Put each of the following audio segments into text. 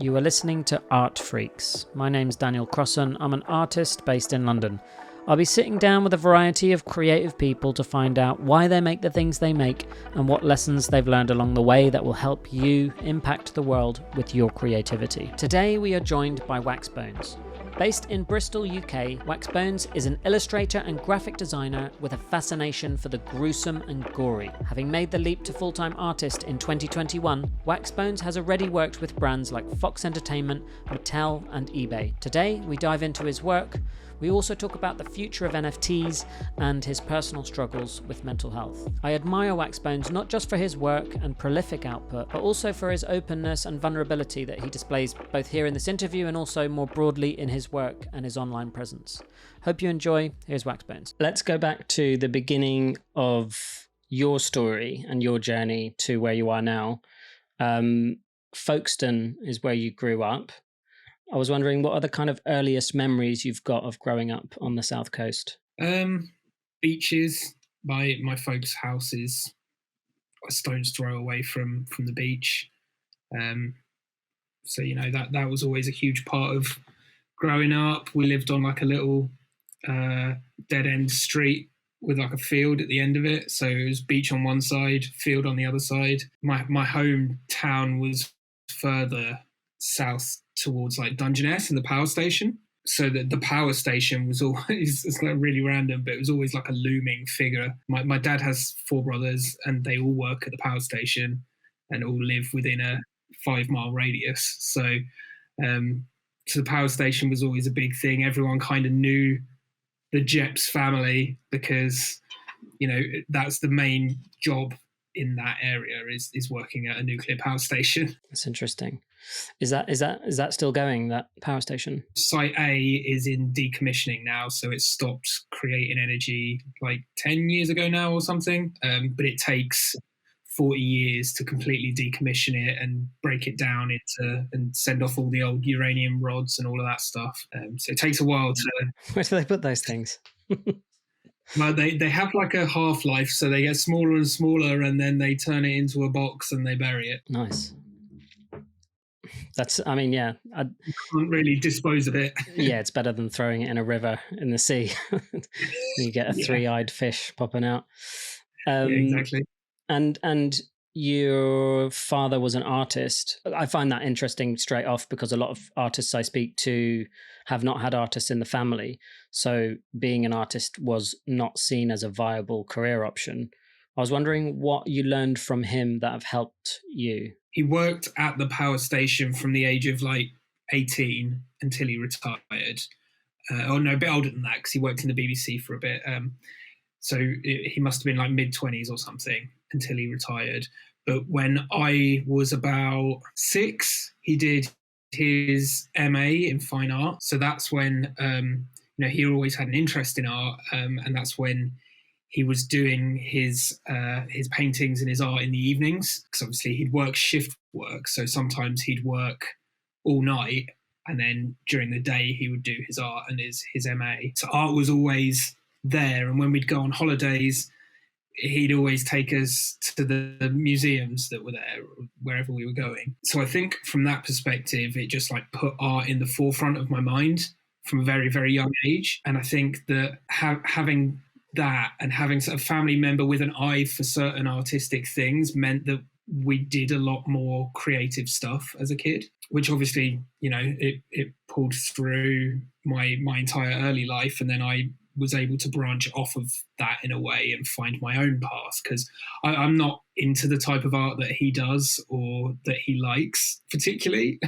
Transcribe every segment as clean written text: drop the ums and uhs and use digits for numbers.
You are listening to Art Freaks. My name's Daniel Crossan. I'm an artist based in London. I'll be sitting down with a variety of creative people to find out why they make the things they make and what lessons they've learned along the way that will help you impact the world with your creativity. Today we are joined by Waxbones. Based in Bristol, UK, Waxbones is an illustrator and graphic designer with a fascination for the gruesome and gory. Having made the leap to full-time artist in 2021, Waxbones has already worked with brands like Fox Entertainment, Mattel and Ebay. Today, we dive into his work. We also talk about the future of NFTs and his personal struggles with mental health. I admire Waxbones not just for his work and prolific output, but also for his openness and vulnerability that he displays both here in this interview and also more broadly in his work and his online presence. Hope you enjoy. Here's Waxbones. Let's go back to the beginning of your story and your journey to where you are now. Folkestone is where you grew up. I was wondering, what are the kind of earliest memories you've got of growing up on the South Coast? Beaches. My folks' house is a stone's throw away from the beach. So, you know, that was always a huge part of growing up. We lived on like a little dead-end street with like a field at the end of it. So it was beach on one side, field on the other side. My hometown was further south towards like Dungeness and the power station. So that the power station was always, it's like really random, but it was always like a looming figure. My dad has 4 brothers and they all work at the power station and all live within a 5-mile radius. So the power station was always a big thing. Everyone kind of knew the Jeps family because, you know, that's the main job in that area is working at a nuclear power station. That's interesting. Is that still going, that power station? Site A is in decommissioning now, so it stopped creating energy like 10 years ago now or something. But it takes 40 years to completely decommission it and break it down and send off all the old uranium rods and all of that stuff. So it takes a while to... Where do they put those things? Well, they have like a half-life, so they get smaller and smaller, and then they turn it into a box and they bury it. Nice. That's, I mean, yeah. You can't really dispose of it. Yeah, it's better than throwing it in a river in the sea. You get a 3-eyed fish popping out. Yeah, exactly. And your father was an artist. I find that interesting straight off because a lot of artists I speak to have not had artists in the family. So being an artist was not seen as a viable career option. I was wondering what you learned from him that have helped you. He worked at the power station from the age of like 18 until he retired. A bit older than that because he worked in the BBC for a bit. So he must have been like mid-20s or something until he retired. But when I was about 6, he did his MA in fine art. So that's when, he always had an interest in art. And that's when he was doing his paintings and his art in the evenings. Because obviously he'd work shift work. So sometimes he'd work all night. And then during the day, he would do his art and his MA. So art was always there. And when we'd go on holidays, he'd always take us to the museums that were there, wherever we were going. So I think from that perspective, it just like put art in the forefront of my mind from a very, very young age. And I think that having that and having a family member with an eye for certain artistic things meant that we did a lot more creative stuff as a kid, which obviously, you know, it pulled through my entire early life. And then I was able to branch off of that in a way and find my own path, because I'm not into the type of art that he does or that he likes particularly.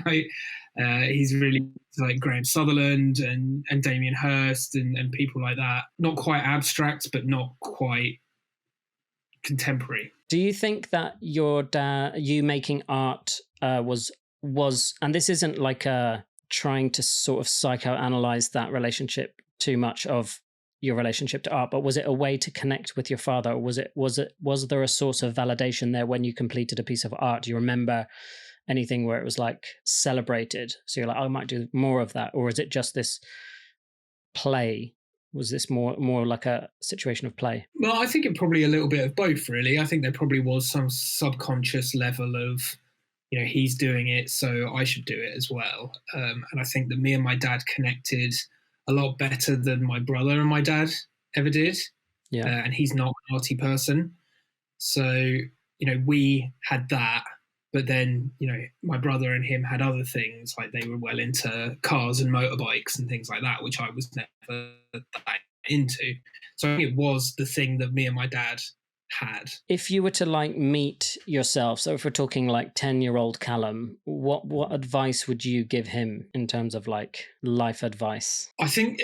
He's really like Graham Sutherland and Damien Hirst and people like that. Not quite abstract, but not quite contemporary. Do you think that your dad, you making art was, and this isn't like trying to sort of psychoanalyze that relationship too much of your relationship to art, but was it a way to connect with your father? Or was there a source of validation there when you completed a piece of art? Do you remember anything where it was like celebrated? So you're like, I might do more of that. Or is it just this play? Was this more like a situation of play? Well, I think it probably a little bit of both, really. I think there probably was some subconscious level of he's doing it, so I should do it as well. And I think that me and my dad connected a lot better than my brother and my dad ever did. Yeah. And he's not an arty person. So, we had that. But then, my brother and him had other things, like they were well into cars and motorbikes and things like that, which I was never that into. So I think it was the thing that me and my dad had. If you were to meet yourself, so if we're talking 10-year-old Callum, what advice would you give him in terms of life advice? I think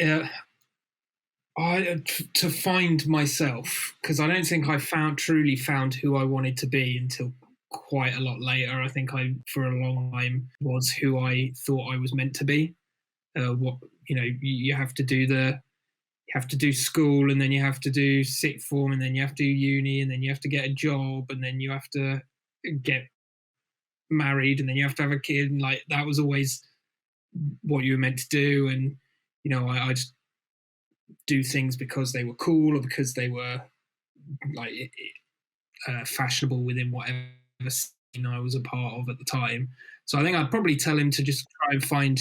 to find myself, because I don't think I truly found who I wanted to be until quite a lot later. I think I, for a long time, was who I thought I was meant to be. You have to do school, and then you have to do sixth form, and then you have to do uni, and then you have to get a job, and then you have to get married, and then you have to have a kid. And that was always what you were meant to do. And I just do things because they were cool, or because they were fashionable within whatever scene I was a part of at the time. So I think I'd probably tell him to just try and find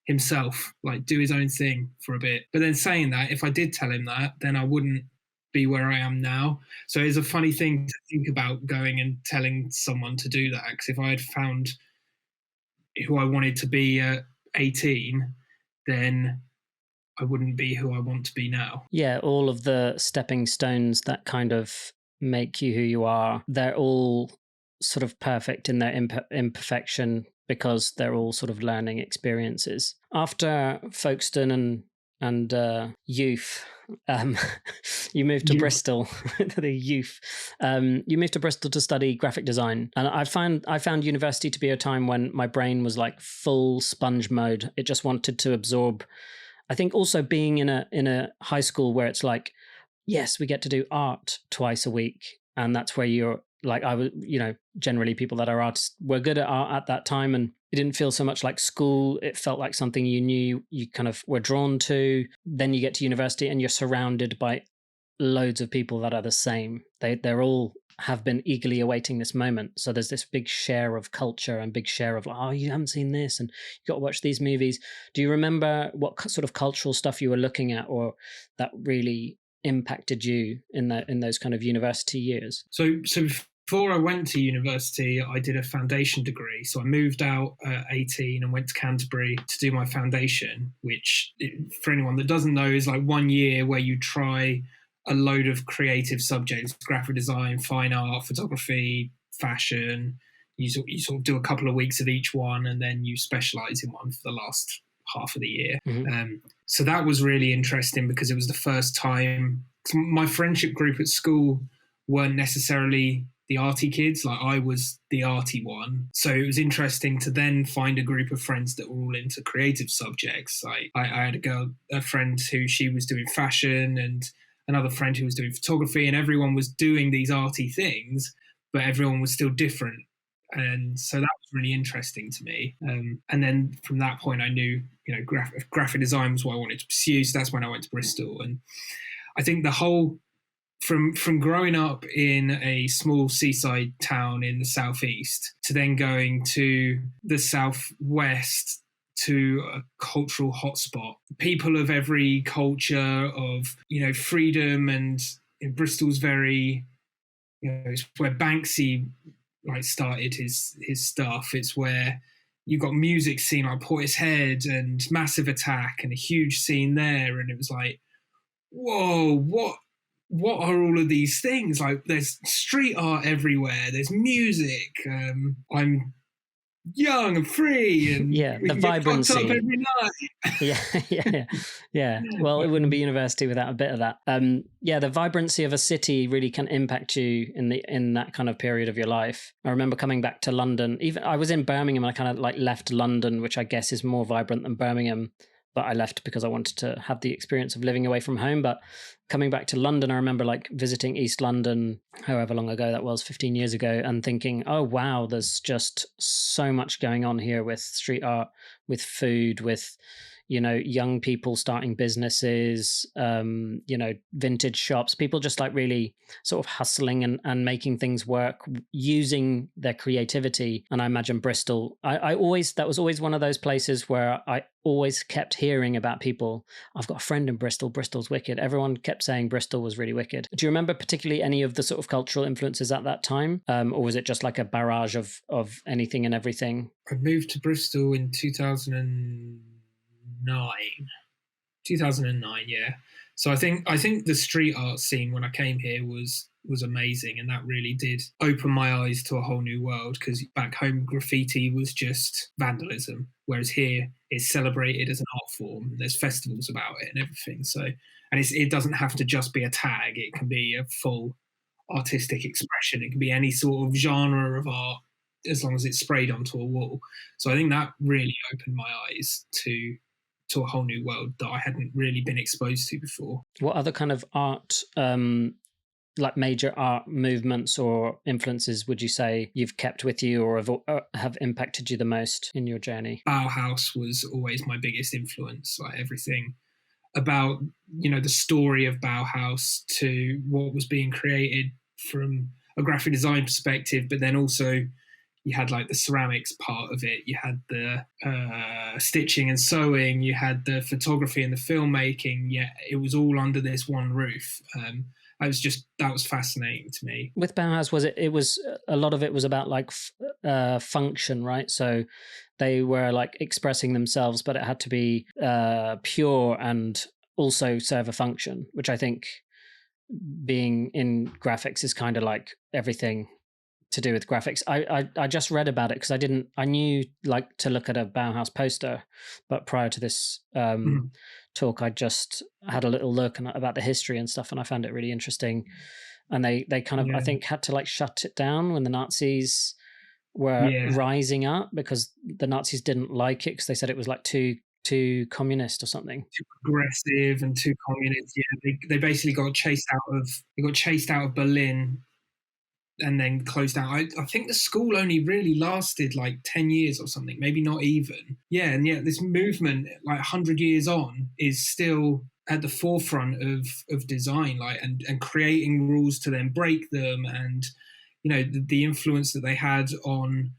himself, do his own thing for a bit. But then saying that, if I did tell him that, then I wouldn't be where I am now. So it's a funny thing to think about, going and telling someone to do that, because if I had found who I wanted to be at 18, then I wouldn't be who I want to be now. Yeah, all of the stepping stones that kind of make you who you are, they're all sort of perfect in their imperfection, because they're all sort of learning experiences. After Folkestone and youth, you moved to Bristol. The youth, you moved to Bristol to study graphic design, and I found university to be a time when my brain was full sponge mode. It just wanted to absorb. I think also being in a high school where it's yes, we get to do art twice a week, and that's where you're I was, generally people that are artists were good at art at that time, and it didn't feel so much like school. It felt like something you knew, you kind of were drawn to. Then you get to university and you're surrounded by loads of people that are the same. They're all have been eagerly awaiting this moment. So there's this big share of culture and big share of you haven't seen this and you got to watch these movies. Do you remember what sort of cultural stuff you were looking at, or that really impacted you in those kind of university years? So before I went to university, I did a foundation degree. So I moved out at 18 and went to Canterbury to do my foundation, which, for anyone that doesn't know, is 1 year where you try a load of creative subjects: graphic design, fine art, photography, fashion. You sort of do a couple of weeks of each one, and then you specialize in one for the last half of the year. Mm-hmm. So that was really interesting, because it was the first time. My friendship group at school weren't necessarily the arty kids. I was the arty one. So it was interesting to then find a group of friends that were all into creative subjects. I had a friend who, she was doing fashion, and another friend who was doing photography, and everyone was doing these arty things, but everyone was still different. And so that was really interesting to me. And then from that point, I knew, graphic design was what I wanted to pursue. So that's when I went to Bristol. And I think the whole, from growing up in a small seaside town in the southeast to then going to the southwest, to a cultural hotspot, people of every culture, of freedom, and Bristol's very, it's where Banksy started his stuff. It's where you got music scene like Portishead and Massive Attack, and a huge scene there, and it was whoa, what are all of these things? There's street art everywhere, there's music. I'm young and free, and the vibrancy up every night. yeah. Well, it wouldn't be university without a bit of that. The vibrancy of a city really can impact you in that kind of period of your life. I remember coming back to London. Even I was in Birmingham, and I kind of left London, which I guess is more vibrant than Birmingham. but I left because I wanted to have the experience of living away from home. But coming back to London, I remember like visiting East London, however long ago that was, 15 years ago, and thinking, oh, wow, there's just so much going on here with street art, with food, with, you know, young people starting businesses, you know, vintage shops, people just like really sort of hustling and making things work using their creativity. And I imagine Bristol, that was always one of those places where I always kept hearing about people. I've got a friend in Bristol. Bristol's wicked. Everyone kept saying Bristol was really wicked. Do you remember particularly any of the sort of cultural influences at that time? Or was it just like a barrage of anything and everything? I moved to Bristol in 2009, yeah. So I think the street art scene when I came here was amazing, and that really did open my eyes to a whole new world, because back home graffiti was just vandalism, whereas here it's celebrated as an art form. There's festivals about it and everything. So, and it doesn't have to just be a tag, it can be a full artistic expression, it can be any sort of genre of art as long as it's sprayed onto a wall. So I think that really opened my eyes to a whole new world that I hadn't really been exposed to before. What other kind of art, like major art movements or influences, would you say you've kept with you or have impacted you the most in your journey? Bauhaus was always my biggest influence. Like everything about, you know, the story of Bauhaus to what was being created from a graphic design perspective, but then also you had like the ceramics part of it, you had the stitching and sewing, you had the photography and the filmmaking. Yeah, it was all under this one roof. That was fascinating to me. With Bauhaus, it was a lot of it was about like function, right? So they were like expressing themselves, but it had to be pure and also serve a function, which I think being in graphics is kind of like everything to do with graphics. I just read about it because I knew like to look at a Bauhaus poster, but prior to this talk, I just had a little look about the history and stuff, and I found it really interesting. And they kind of, I think, had to like shut it down when the Nazis were rising up, because the Nazis didn't like it because they said it was like too communist or something, too progressive and too communist. Yeah, they basically got chased out of Berlin and then closed down. I think the school only really lasted like 10 years or something, maybe not even. Yeah, and yet this movement, like 100 years on, is still at the forefront of design, like and creating rules to then break them, and you know the influence that they had on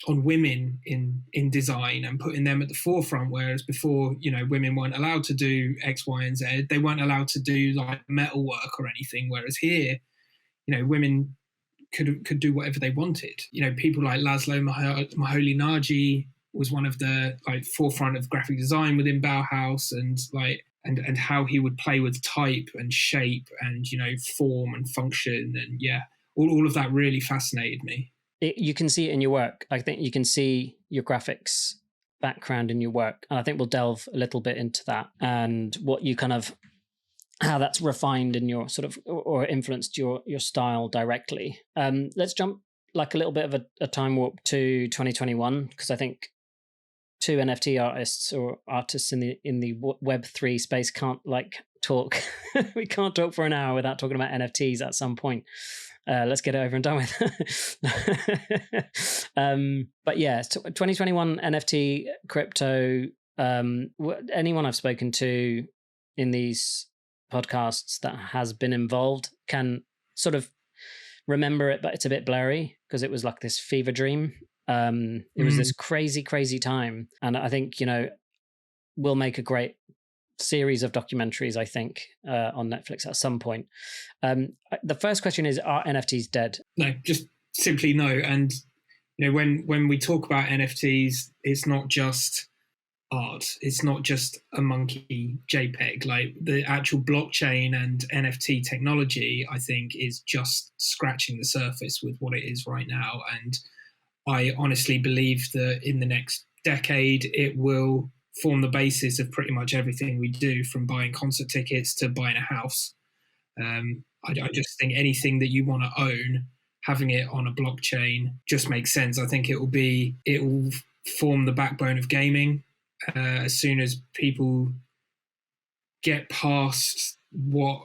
women in design and putting them at the forefront, whereas before, you know, women weren't allowed to do X, Y, and Z. They weren't allowed to do like metal work or anything, whereas here, you know, women could do whatever they wanted. You know, people like Laszlo Moholy-Nagy was one of the like forefront of graphic design within Bauhaus, and like and how he would play with type and shape and, you know, form and function, and yeah, all of that really fascinated me. You can see it in your work. I think you can see your graphics background in your work, and I think we'll delve a little bit into that and what you kind of, how that's refined in your sort of, or influenced your style directly. Let's jump like a little bit of a time warp to 2021, because I think two NFT artists or artists in the Web3 space can't like talk. We can't talk for an hour without talking about NFTs at some point. Let's get it over and done with. But yeah, 2021 NFT, crypto. Anyone I've spoken to in these podcasts that has been involved can sort of remember it, but it's a bit blurry because it was like this fever dream. It was this crazy time, and I think, you know, we'll make a great series of documentaries, I think, on Netflix at some point. The first question is, are NFTs dead? No, just simply no. And you know, when we talk about NFTs, it's not just art, it's not just a monkey JPEG. Like the actual blockchain and NFT technology, I think, is just scratching the surface with what it is right now. And I honestly believe that in the next decade, it will form the basis of pretty much everything we do, from buying concert tickets to buying a house. I just think anything that you want to own, having it on a blockchain just makes sense. I think it will form the backbone of gaming. as soon as people get past what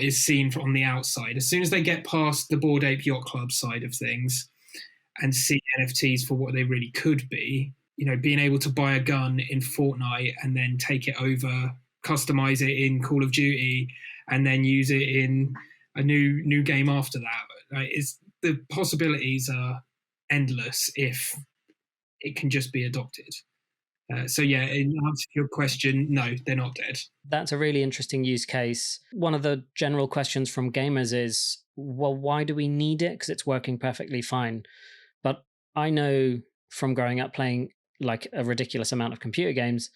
is seen from the outside, as soon as they get past the Bored Ape Yacht Club side of things and see NFTs for what they really could be, being able to buy a gun in Fortnite and then take it over, customize it in Call of Duty, and then use it in a new game after that. The possibilities are endless if it can just be adopted. So yeah, in answer to your question, no, they're not dead. That's a really interesting use case. One of the general questions from gamers is, well, why do we need it? Because it's working perfectly fine. But I know from growing up playing like a ridiculous amount of computer games,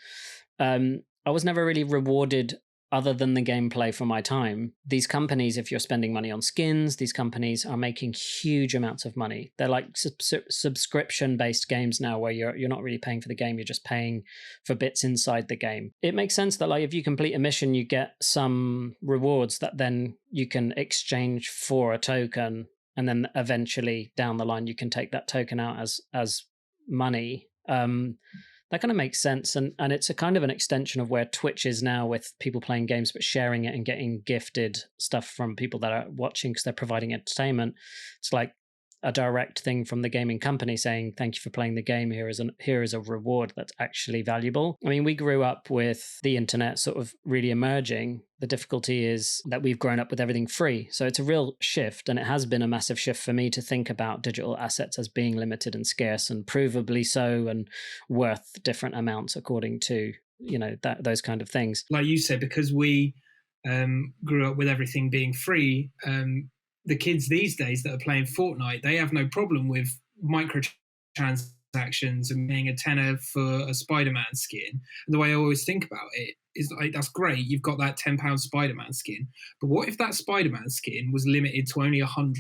I was never really rewarded other than the gameplay for my time. These companies, if you're spending money on skins, these companies are making huge amounts of money. They're like subscription-based games now where you're not really paying for the game, you're just paying for bits inside the game. It makes sense that like if you complete a mission, you get some rewards that then you can exchange for a token, and then eventually down the line you can take that token out as money. That kind of makes sense, and it's a kind of an extension of where Twitch is now, with people playing games but sharing it and getting gifted stuff from people that are watching because they're providing entertainment. It's like a direct thing from the gaming company saying, thank you for playing the game, here is a reward that's actually valuable. I mean, we grew up with the internet sort of really emerging. The difficulty is that we've grown up with everything free. So it's a real shift, and it has been a massive shift for me to think about digital assets as being limited and scarce, and provably so, and worth different amounts according to, those kind of things. Like you said, because we grew up with everything being free, the kids these days that are playing Fortnite, they have no problem with microtransactions and paying a tenner for a Spider-Man skin. And the way I always think about it is like, that's great, you've got that £10 Spider-Man skin, but what if that Spider-Man skin was limited to only 100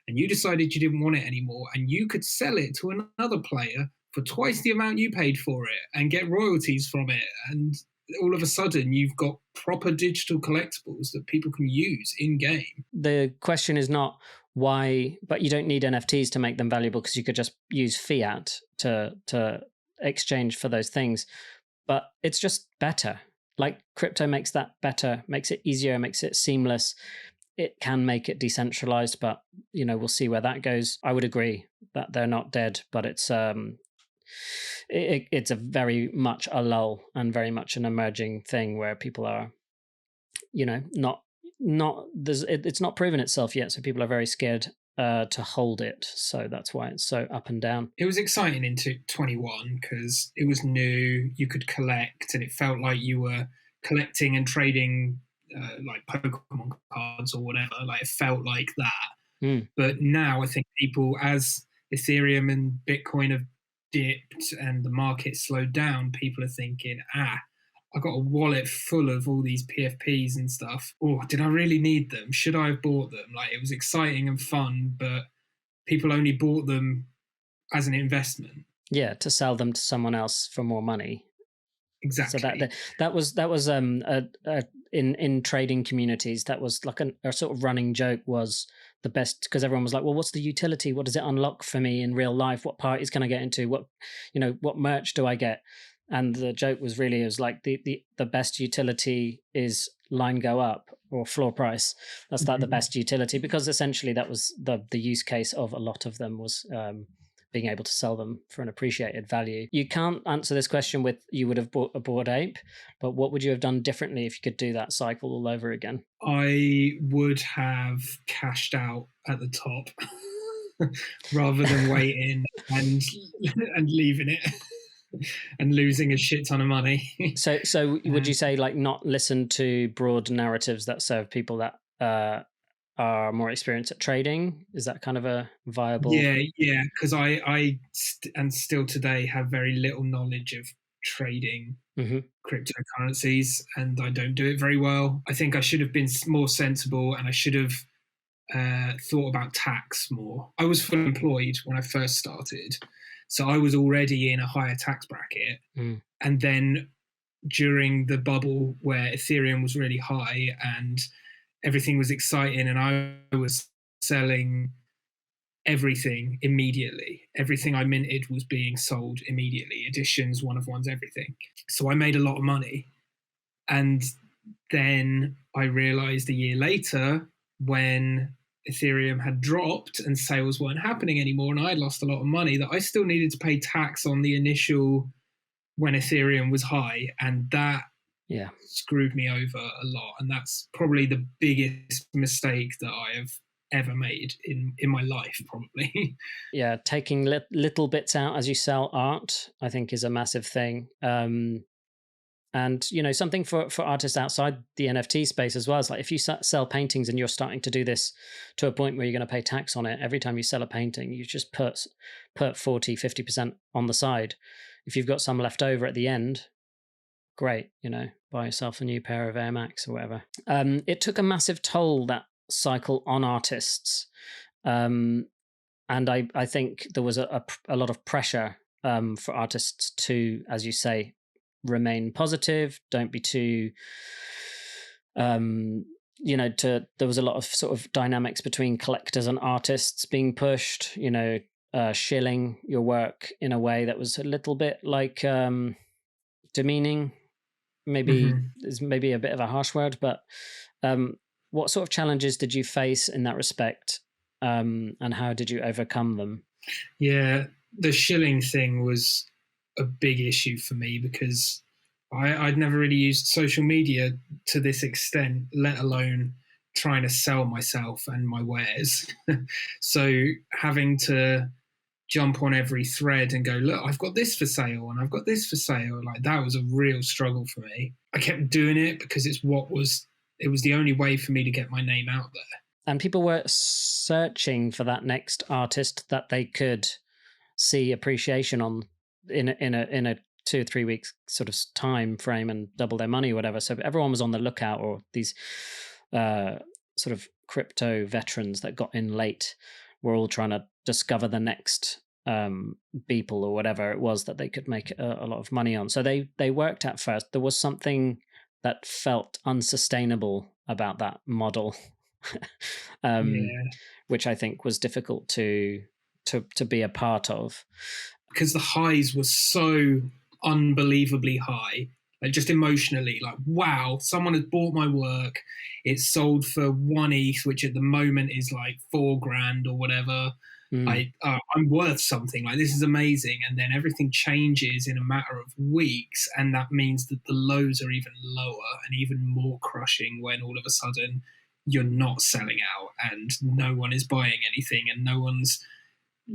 and you decided you didn't want it anymore, and you could sell it to another player for twice the amount you paid for it and get royalties from it, and all of a sudden you've got proper digital collectibles that people can use in game. The question is not why, but you don't need NFTs to make them valuable, because you could just use fiat to exchange for those things. But it's just better. Like crypto makes that better, makes it easier, makes it seamless. It can make it decentralized, but we'll see where that goes. I would agree that they're not dead, but it's it's a very much a lull and very much an emerging thing where people are, not it's not proven itself yet, so people are very scared to hold it. So that's why it's so up and down. It was exciting into 21 because it was new, you could collect, and it felt like you were collecting and trading like Pokemon cards or whatever. Like it felt like that. But now I think people, as Ethereum and Bitcoin have dipped and the market slowed down, people are thinking, I got a wallet full of all these PFPs and stuff. Oh, did I really need them? Should I have bought them? Like, it was exciting and fun, but people only bought them as an investment. Yeah, to sell them to someone else for more money. Exactly. So that was in trading communities, that was like a sort of running joke, was the best, because everyone was like, well, what's the utility? What does it unlock for me in real life? What parties can I get into? What merch do I get? And the joke was really, it was like the best utility is line go up, or floor price. That's like the best utility, because essentially that was the use case of a lot of them, was being able to sell them for an appreciated value. You can't answer this question with you would have bought a Bored Ape, but what would you have done differently if you could do that cycle all over again? I would have cashed out at the top rather than waiting and leaving it and losing a shit ton of money. So would you say, like, not listen to broad narratives that serve people that are more experienced at trading? Is that kind of a viable? Yeah, because I still today have very little knowledge of trading cryptocurrencies, and I don't do it very well. I think I should have been more sensible, and I should have thought about tax more. I was fully employed when I first started, so I was already in a higher tax bracket. And then during the bubble where Ethereum was really high and everything was exciting, and I was selling everything immediately. Everything I minted was being sold immediately. Editions, one of ones, everything. So I made a lot of money. And then I realized a year later, when Ethereum had dropped and sales weren't happening anymore, and I had lost a lot of money, that I still needed to pay tax on the initial when Ethereum was high. And that screwed me over a lot. And that's probably the biggest mistake that I have ever made in my life, probably. Yeah, taking little bits out as you sell art, I think, is a massive thing. And, you know, something for artists outside the NFT space as well is like, if you sell paintings and you're starting to do this to a point where you're going to pay tax on it, every time you sell a painting, you just put 40, 50% on the side. If you've got some left over at the end, great, you know, buy yourself a new pair of Air Max or whatever. It took a massive toll, that cycle, on artists. And I think there was a lot of pressure for artists to, as you say, remain positive, don't be too you know, there was a lot of sort of dynamics between collectors and artists being pushed, you know, shilling your work in a way that was a little bit like demeaning, maybe is maybe a bit of a harsh word, but what sort of challenges did you face in that respect, and how did you overcome them? Yeah, the shilling thing was a big issue for me because I'd never really used social media to this extent, let alone trying to sell myself and my wares. So having to jump on every thread and go, look, I've got this for sale and I've got this for sale, like that was a real struggle for me. I kept doing it because it was the only way for me to get my name out there. And people were searching for that next artist that they could see appreciation on in a 2 or 3 weeks sort of time frame and double their money or whatever. So everyone was on the lookout, or these sort of crypto veterans that got in late were all trying to discover the next Beeple or whatever it was that they could make a lot of money on. So they worked at first. There was something that felt unsustainable about that model, which I think was difficult to be a part of. Because the highs were so unbelievably high, like just emotionally, like, wow, someone has bought my work. It's sold for 1 ETH, which at the moment is like $4,000 or whatever. I'm worth something, like this is amazing. And then everything changes in a matter of weeks, and that means that the lows are even lower and even more crushing when all of a sudden you're not selling out and no one is buying anything and no one's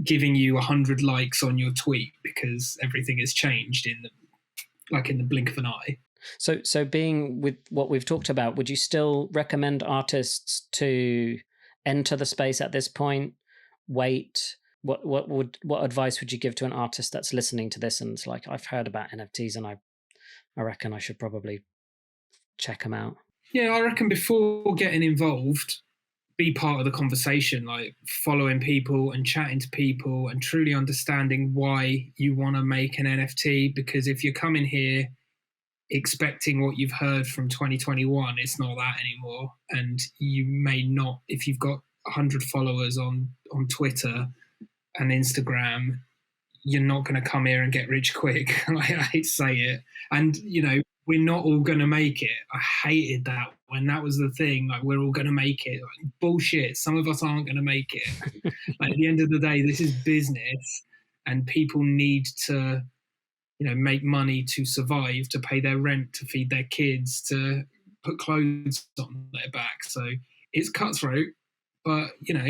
giving you 100 likes on your tweet because everything has changed in the blink of an eye. So being with what we've talked about, would you still recommend artists to enter the space at this point? Wait? What advice would you give to an artist that's listening to this and it's like, I've heard about NFTs and I reckon I should probably check them out? Yeah, I reckon before getting involved, be part of the conversation, like following people and chatting to people and truly understanding why you want to make an NFT. Because if you're coming here expecting what you've heard from 2021, it's not that anymore. And you may not, if you've got 100 followers on Twitter and Instagram, you're not going to come here and get rich quick. I hate to say it. And, you know, we're not all going to make it. I hated that when that was the thing. Like, we're all going to make it. Like, bullshit. Some of us aren't going to make it. Like, at the end of the day, this is business, and people need to, you know, make money to survive, to pay their rent, to feed their kids, to put clothes on their back. So it's cutthroat, but, you know,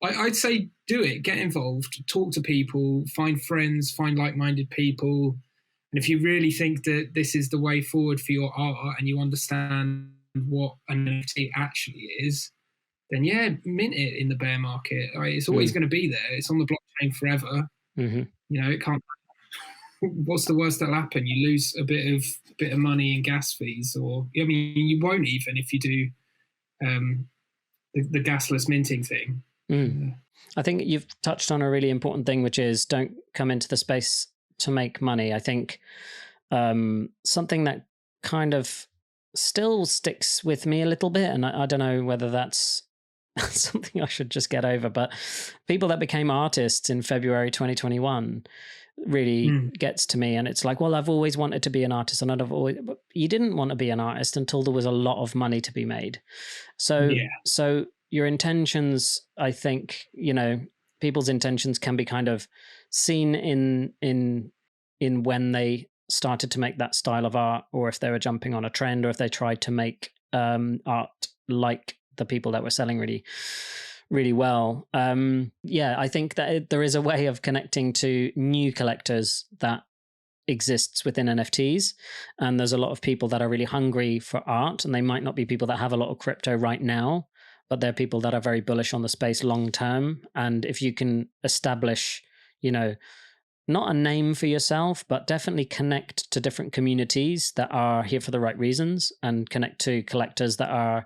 I'd say do it. Get involved. Talk to people. Find friends. Find like-minded people. And if you really think that this is the way forward for your art and you understand what an NFT actually is, then yeah, mint it in the bear market. It's always going to be there. It's on the blockchain forever. You know, it can't. What's the worst that'll happen? You lose a bit of money in gas fees, or I mean, you won't even if you do the gasless minting thing. I think you've touched on a really important thing, which is don't come into the space to make money. I think something that kind of still sticks with me a little bit, and I don't know whether that's That's something I should just get over. But people that became artists in February 2021 really gets to me. And it's like, well, I've always wanted to be an artist, and but you didn't want to be an artist until there was a lot of money to be made. So your intentions, I think, people's intentions can be kind of seen in when they started to make that style of art, or if they were jumping on a trend, or if they tried to make art like the people that were selling really, really well. I think that there is a way of connecting to new collectors that exists within NFTs. And there's a lot of people that are really hungry for art, and they might not be people that have a lot of crypto right now, but they're people that are very bullish on the space long term. And if you can establish, not a name for yourself, but definitely connect to different communities that are here for the right reasons, and connect to collectors that are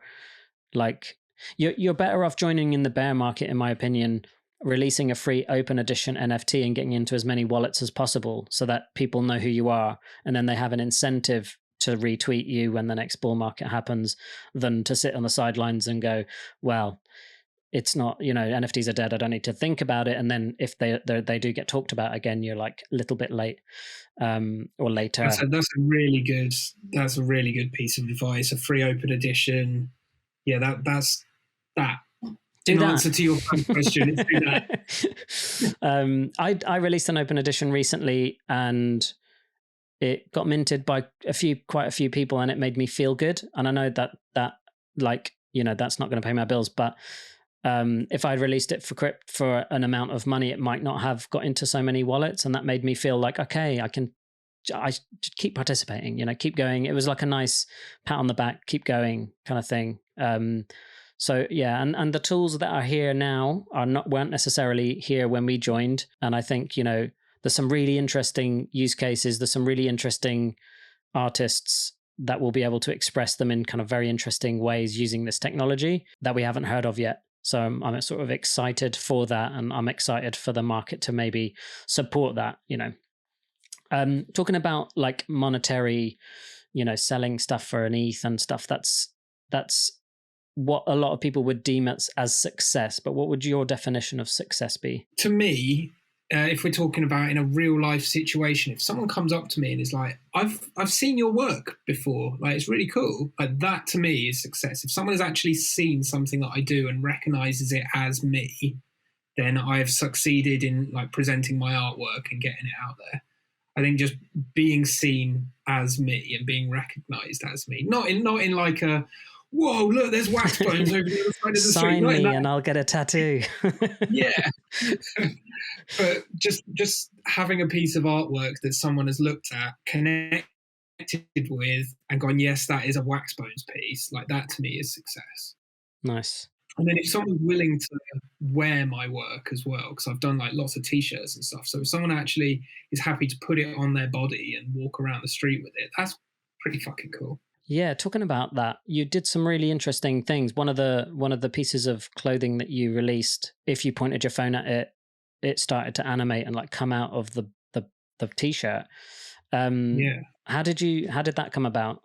like, you're better off joining in the bear market, in my opinion, releasing a free open edition NFT and getting into as many wallets as possible so that people know who you are, and then they have an incentive to retweet you when the next bull market happens, than to sit on the sidelines and go, well, it's not, NFTs are dead, I don't need to think about it. And then if they do get talked about again, you're like a little bit late, or later. That's a really good piece of advice. A free open edition. Yeah, that's that. In answer to your question, it's do that. I released an open edition recently, and it got minted by quite a few people, and it made me feel good. And I know that that's not going to pay my bills, but if I'd released it for an amount of money, it might not have got into so many wallets, and that made me feel like, okay, I keep participating, keep going. It was like a nice pat on the back, keep going kind of thing. So yeah, and the tools that are here now weren't necessarily here when we joined. And I think, there's some really interesting use cases. There's some really interesting artists that will be able to express them in kind of very interesting ways using this technology that we haven't heard of yet. So I'm sort of excited for that, and I'm excited for the market to maybe support that, talking about like monetary, selling stuff for an ETH and stuff. That's what a lot of people would deem as success. But what would your definition of success be? To me, if we're talking about in a real life situation, if someone comes up to me and is like, I've seen your work before, like, it's really cool, like, that to me is success. If someone has actually seen something that I do and recognizes it as me, then I have succeeded in like presenting my artwork and getting it out there. I think just being seen as me and being recognized as me, not in like a, whoa, look, there's Waxbones over the other side of the street. Sign me and I'll get a tattoo. Yeah. But just having a piece of artwork that someone has looked at, connected with, and gone, yes, that is a Waxbones piece, like, that to me is success. Nice. And then if someone's willing to wear my work as well, because I've done like lots of t-shirts and stuff. So if someone actually is happy to put it on their body and walk around the street with it, that's pretty fucking cool. Yeah, talking about that, you did some really interesting things. One of the pieces of clothing that you released, if you pointed your phone at it, it started to animate and like come out of the t-shirt. Yeah. How did that come about?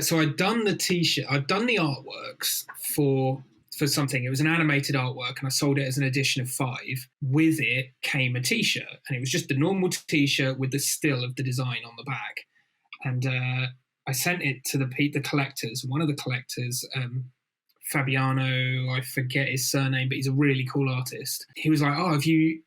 So I'd done the t-shirt, I'd done the artworks for something. It was an animated artwork, and I sold it as an edition of 5. With it came a t-shirt, and it was just the normal t-shirt with the still of the design on the back. And I sent it to the collectors. One of the collectors, Fabiano, I forget his surname, but he's a really cool artist. He was like, "Oh, have you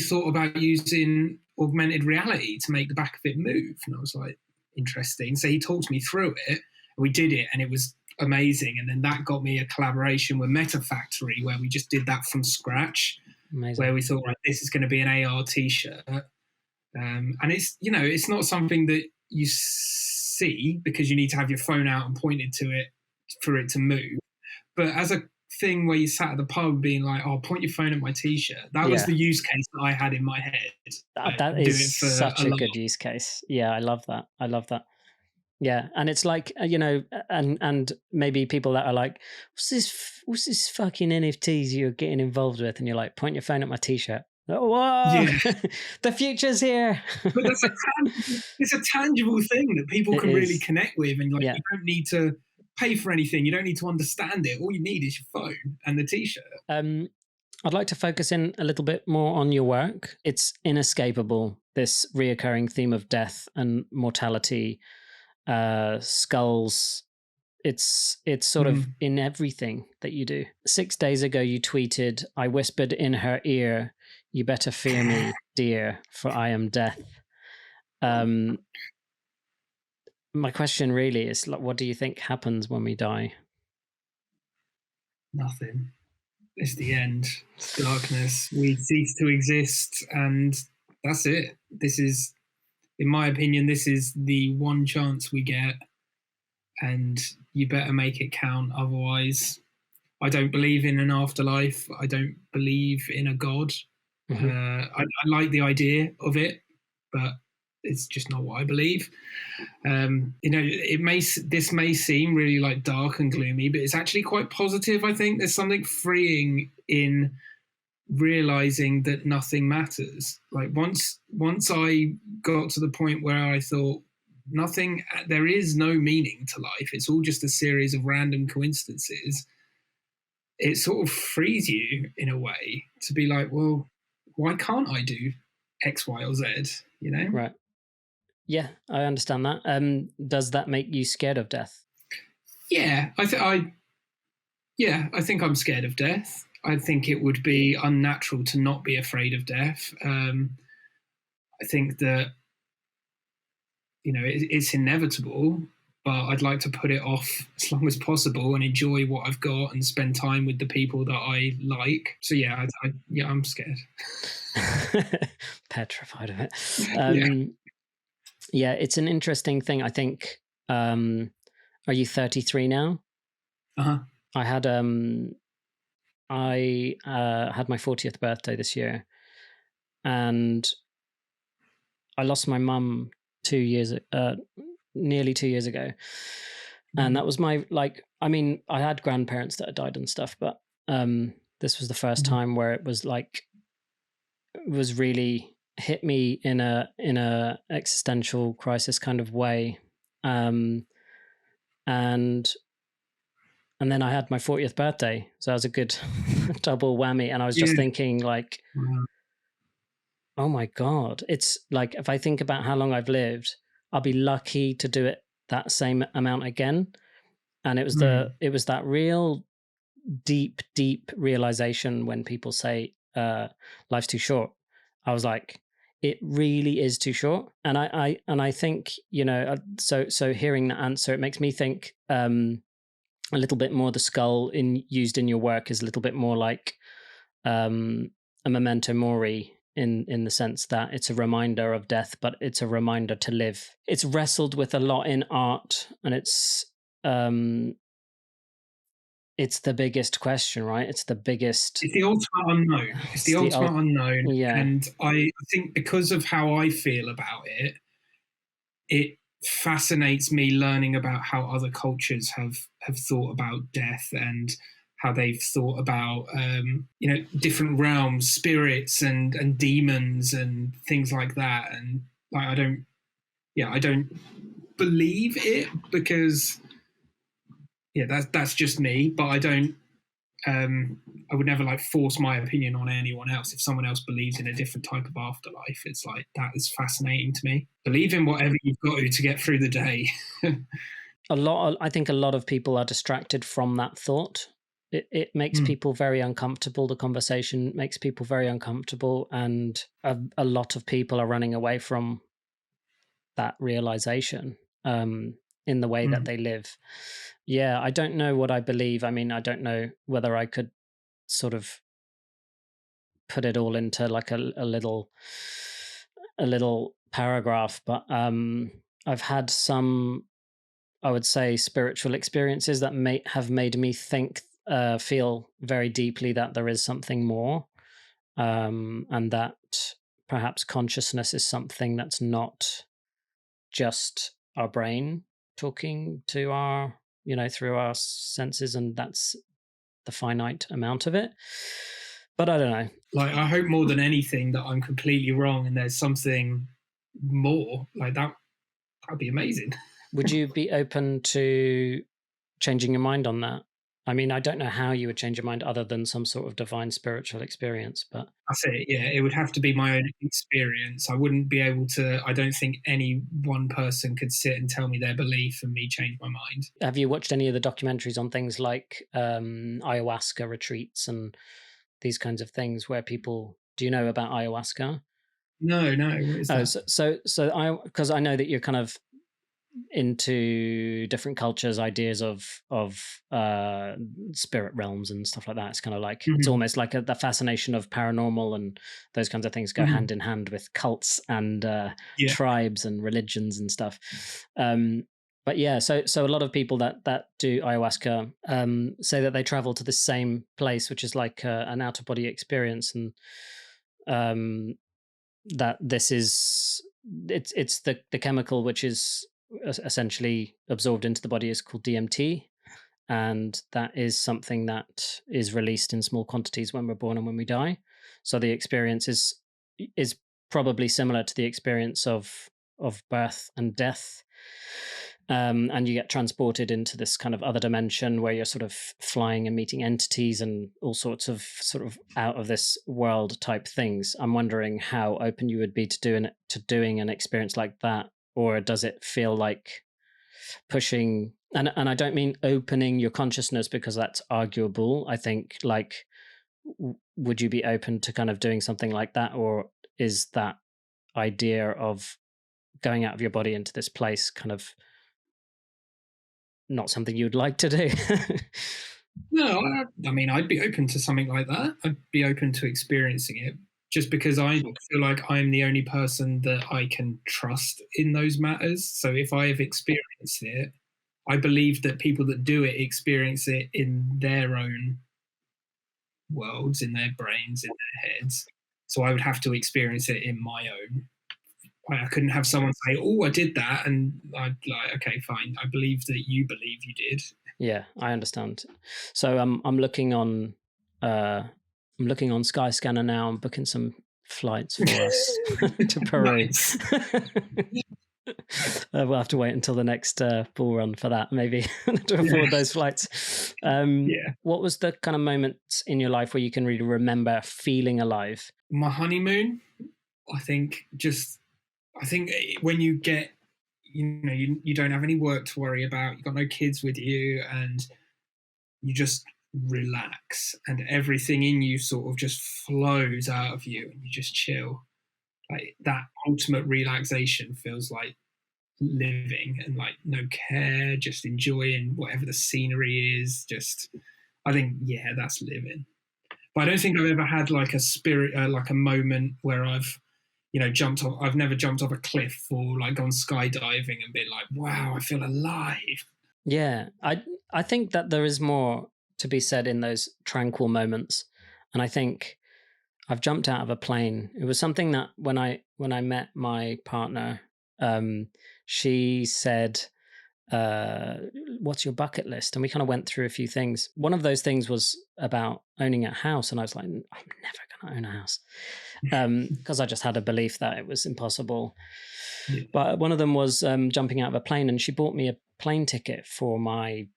thought about using augmented reality to make the back of it move?" And I was like, "Interesting." So he talked me through it, and we did it, and it was amazing. And then that got me a collaboration with Meta Factory, where we just did that from scratch. Amazing. Where we thought, right, this is going to be an AR t-shirt, and it's not something that you see because you need to have your phone out and pointed to it for it to move. But as a thing where you sat at the pub being like, "Oh, point your phone at my t-shirt," that was the use case that I had in my head. That is such a good use case. Yeah, I love that. Yeah, and it's like, and maybe people that are like, what's this fucking NFTs you're getting involved with? And you're like, point your phone at my t-shirt. Whoa, yeah. The future's here. But it's a tangible thing that people can really connect with, and like, you don't need to pay for anything. You don't need to understand it. All you need is your phone and the T-shirt. I'd like to focus in a little bit more on your work. It's inescapable, this reoccurring theme of death and mortality, skulls. It's sort of in everything that you do. 6 days ago, you tweeted, "I whispered in her ear, you better fear me, dear, for I am death." My question really is, like, what do you think happens when we die? Nothing. It's the end. It's darkness. We cease to exist, and that's it. This is, in my opinion, this is the one chance we get, and you better make it count. Otherwise, I don't believe in an afterlife. I don't believe in a God. I like the idea of it, but it's just not what I believe. This may seem really like dark and gloomy, but it's actually quite positive. I think there's something freeing in realizing that nothing matters. Like once I got to the point where I thought there is no meaning to life. It's all just a series of random coincidences. It sort of frees you in a way to be like, well, why can't I do X, Y, or Z? You know? Right. Yeah, I understand that. Does that make you scared of death? Yeah, I think I'm scared of death. I think it would be unnatural to not be afraid of death. I think that, it's inevitable, but I'd like to put it off as long as possible and enjoy what I've got and spend time with the people that I like. So yeah, I'm scared. Petrified of it. Yeah, it's an interesting thing. I think, are you 33 now? Uh-huh. I had my 40th birthday this year, and I lost my mum nearly 2 years ago. And that was I had grandparents that had died and stuff, but this was the first time where it was really hit me in a existential crisis kind of way. And then I had my 40th birthday. So that was a good double whammy. And I was just thinking oh my God, it's like, if I think about how long I've lived, I'll be lucky to do it that same amount again. And it was that real deep realization when people say life's too short. I was like, it really is too short. And I think, so hearing that answer, it makes me think a little bit more the skull used in your work is a little bit more like a memento mori in the sense that it's a reminder of death, but it's a reminder to live. It's wrestled with a lot in art, and it's the biggest question, right? It's the ultimate unknown. It's the ultimate unknown. Yeah. And I think because of how I feel about it, it fascinates me learning about how other cultures have thought about death and how they've thought about different realms, spirits and demons and things like that. And I don't believe it because that's just me. But I don't. I would never force my opinion on anyone else. If someone else believes in a different type of afterlife, it's like, that is fascinating to me. Believe in whatever you've got to get through the day. I think a lot of people are distracted from that thought. It makes people very uncomfortable. The conversation makes people very uncomfortable, and a lot of people are running away from that realization in the way that they live. Yeah, I don't know what I believe. I mean, I don't know whether I could sort of put it all into like a little paragraph, but I've had some, I would say, spiritual experiences that may have made me feel very deeply that there is something more, and that perhaps consciousness is something that's not just our brain talking to our, through our senses, and that's the finite amount of it. But I don't know. I hope more than anything that I'm completely wrong and there's something more like that. That'd be amazing. Would you be open to changing your mind on that? I mean, I don't know how you would change your mind other than some sort of divine spiritual experience, but That's it. Yeah, it would have to be my own experience. I wouldn't be able to. I don't think any one person could sit and tell me their belief and me change my mind. have you watched any of the documentaries on things like ayahuasca retreats and these kinds of things where people? Do you know about ayahuasca? No, what is that? So I, because I know that you're kind of into different cultures' ideas of spirit realms and stuff like that. It's kind of like it's almost like the fascination of paranormal and those kinds of things go hand in hand with cults and tribes and religions and stuff. But yeah, so a lot of people that do ayahuasca say that they travel to the same place, which is like an out of body experience, and that this is it's the chemical which is essentially absorbed into the body is called DMT, and that is something that is released in small quantities when we're born and when we die. So the experience is probably similar to the experience of birth and death. And you get transported into this kind of other dimension where you're sort of flying and meeting entities and all sorts of sort of out of this world type things. I'm wondering how open you would be to doing an experience like that, or does it feel like pushing? And I don't mean opening your consciousness, because that's arguable. I think, like, would you be open to kind of doing something like that, or is that idea of going out of your body into this place kind of not something you'd like to do? No, I mean, I'd be open to something like that. I'd be open to experiencing it, just because I feel like I'm the only person that I can trust in those matters. So if I have experienced it, I believe that people that do it experience it in their own worlds, in their brains, in their heads. So I would have to experience it in my own. I couldn't have someone say, "Oh, I did that," and I'd like, "Okay, fine. I believe that you believe you did." Yeah, I understand. So I'm looking on Skyscanner now. I'm booking some flights for us to Peru. We'll have to wait until the next bull run for that, maybe, to afford those flights. What was the kind of moments in your life where you can really remember feeling alive? My honeymoon, I think when you get, you don't have any work to worry about, you've got no kids with you, and you just relax, and everything in you sort of just flows out of you, and you just chill. Like, that ultimate relaxation feels like living, and like no care, just enjoying whatever the scenery is. I think, that's living. But I don't think I've ever had like a spirit, like a moment where I've never jumped off a cliff or like gone skydiving and been like, wow, I feel alive. Yeah, I think that there is more to be said in those tranquil moments. And I think I've jumped out of a plane. It was something that when I met my partner, she said, what's your bucket list? And we kind of went through a few things. One of those things was about owning a house. And I was like, I'm never going to own a house. Because I just had a belief that it was impossible. Yeah. But one of them was jumping out of a plane, and she bought me a plane ticket for my,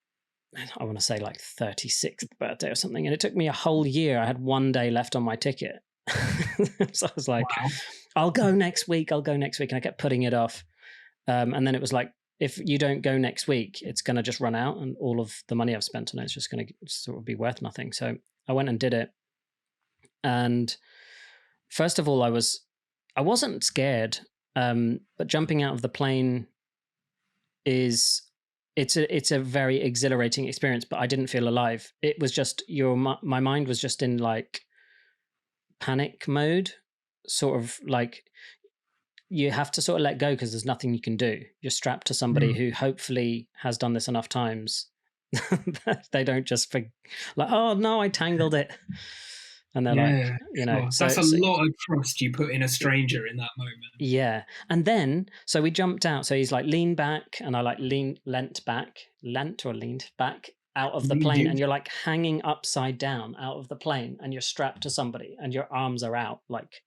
I want to say like 36th birthday or something. And it took me a whole year. I had one day left on my ticket. So I was like, wow. I'll go next week. And I kept putting it off. And then it was like, if you don't go next week, it's going to just run out, and all of the money I've spent on it is just going to sort of be worth nothing. So I went and did it. And first of all, I wasn't scared, but jumping out of the plane it's a very exhilarating experience, but I didn't feel alive. It was just my mind was just in like panic mode, sort of like you have to sort of let go because there's nothing you can do. You're strapped to somebody who hopefully has done this enough times. They don't just like, oh no, I tangled it. And they're like, that's a lot of trust you put in a stranger in that moment. Yeah. And then, so we jumped out. So he's like, lean back. And I like leant back out of the plane. And you're like hanging upside down out of the plane, and you're strapped to somebody and your arms are out like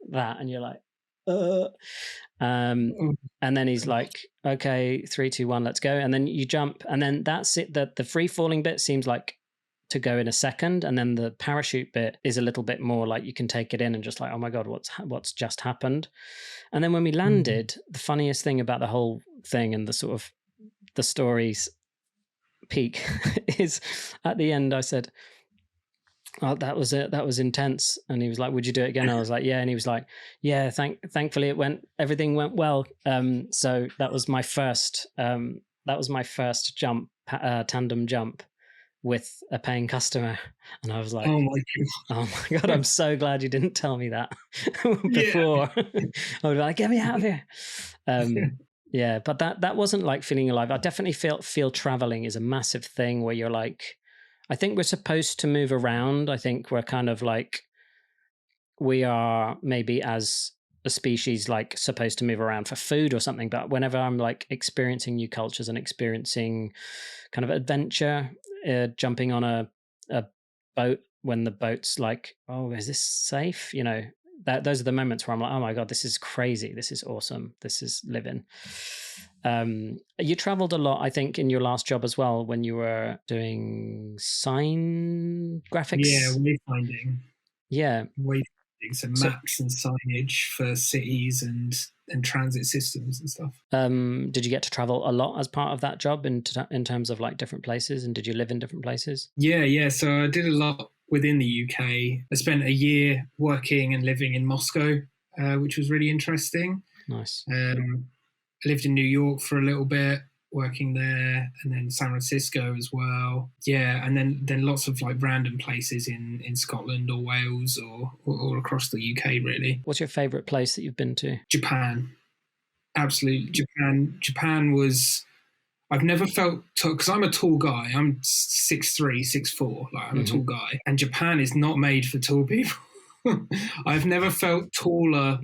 that. And you're like, And then he's like, okay, 3, 2, 1, let's go. And then you jump, and then that's it. The free falling bit seems like to go in a second, and then the parachute bit is a little bit more like you can take it in and just like, oh my god, what's just happened. And then when we landed, the funniest thing about the whole thing and the sort of the story's peak is at the end I said, oh, that was it, that was intense. And he was like, would you do it again? I was like, yeah. And he was like, yeah, thankfully everything went well. So that was my first jump, tandem jump with a paying customer. And I was like, oh my god, I'm so glad you didn't tell me that before. I was like, get me out of here. Yeah, but that wasn't like feeling alive. I definitely feel traveling is a massive thing where you're like, I think we're supposed to move around. I think we're kind of like, we are maybe as a species like supposed to move around for food or something. But whenever I'm like experiencing new cultures and experiencing kind of adventure, jumping on a boat when the boat's like, oh, is this safe? You know, those are the moments where I'm like, oh my god, this is crazy, this is awesome, this is living. You traveled a lot, I think, in your last job as well, when you were doing sign graphics. Wayfinding. Wayfinding, so maps and signage for cities and transit systems and stuff. Did you get to travel a lot as part of that job in terms of like different places, and did you live in different places? Yeah, so I did a lot within the UK. I spent a year working and living in Moscow, which was really interesting. Nice. I lived in New York for a little bit, working there, and then San Francisco as well. Yeah, and then lots of like random places in Scotland or Wales or across the UK, really. What's your favourite place that you've been to? Japan. Absolutely. Japan was... I've never felt tall, because I'm a tall guy. I'm 6'3", 6'4". Like, I'm a tall guy. And Japan is not made for tall people. I've never felt taller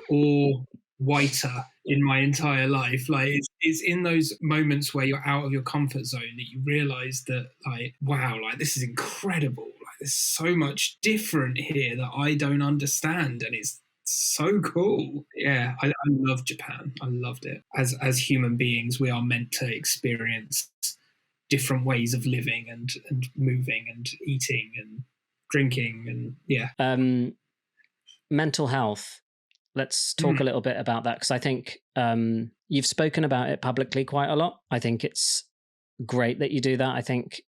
or whiter in my entire life. Like, it's in those moments where you're out of your comfort zone that you realize that, like, wow, like, this is incredible. Like, there's so much different here that I don't understand, and it's so cool. Yeah, I love Japan. I loved it. As human beings, we are meant to experience different ways of living and moving and eating and drinking, and yeah. Mental health. Let's talk a little bit about that, because I think you've spoken about it publicly quite a lot. I think it's great that you do that. I think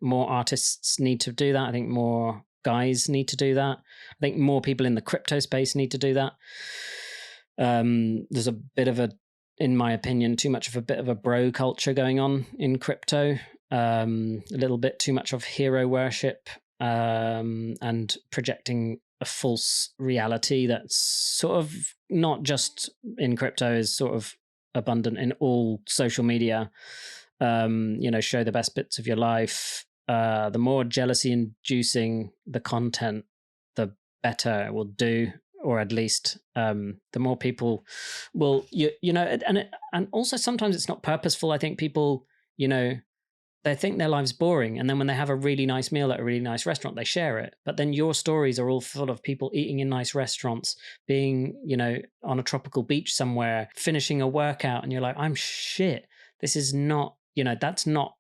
more artists need to do that. I think more guys need to do that. I think more people in the crypto space need to do that. There's a bit of in my opinion, too much of a bit of a bro culture going on in crypto. A little bit too much of hero worship, and projecting a false reality that's sort of not just in crypto, is sort of abundant in all social media. Show the best bits of your life. The more jealousy inducing the content, the better it will do, or at least the more people will, and also sometimes it's not purposeful. I think people, they think their life's boring, and then when they have a really nice meal at a really nice restaurant, they share it. But then your stories are all full of people eating in nice restaurants, being, on a tropical beach somewhere, finishing a workout, and you're like, I'm shit. This is not, that's not,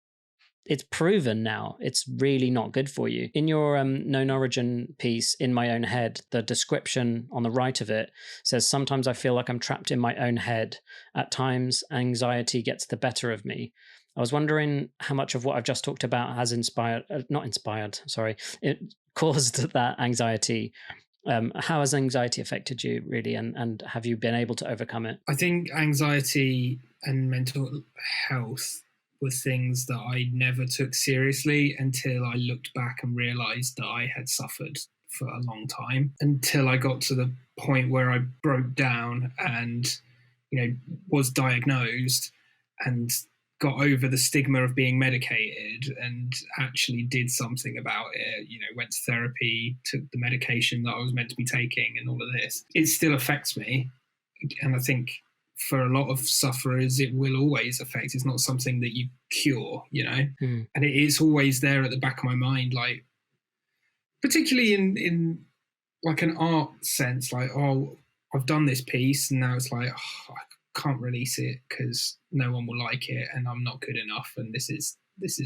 it's proven now, it's really not good for you. In your Known Origin piece, In My Own Head, the description on the right of it says, sometimes I feel like I'm trapped in my own head. At times, anxiety gets the better of me. I was wondering how much of what I've just talked about has it caused that anxiety. How has anxiety affected you, really, and have you been able to overcome it? I think anxiety and mental health were things that I never took seriously until I looked back and realised that I had suffered for a long time, until I got to the point where I broke down and, was diagnosed and got over the stigma of being medicated and actually did something about it, went to therapy, took the medication that I was meant to be taking and all of this. It still affects me. And I think for a lot of sufferers, it will always affect. It's not something that you cure, and it is always there at the back of my mind, like, particularly in like an art sense, like, oh, I've done this piece and now it's like, oh, I can't release it because no one will like it and I'm not good enough and this is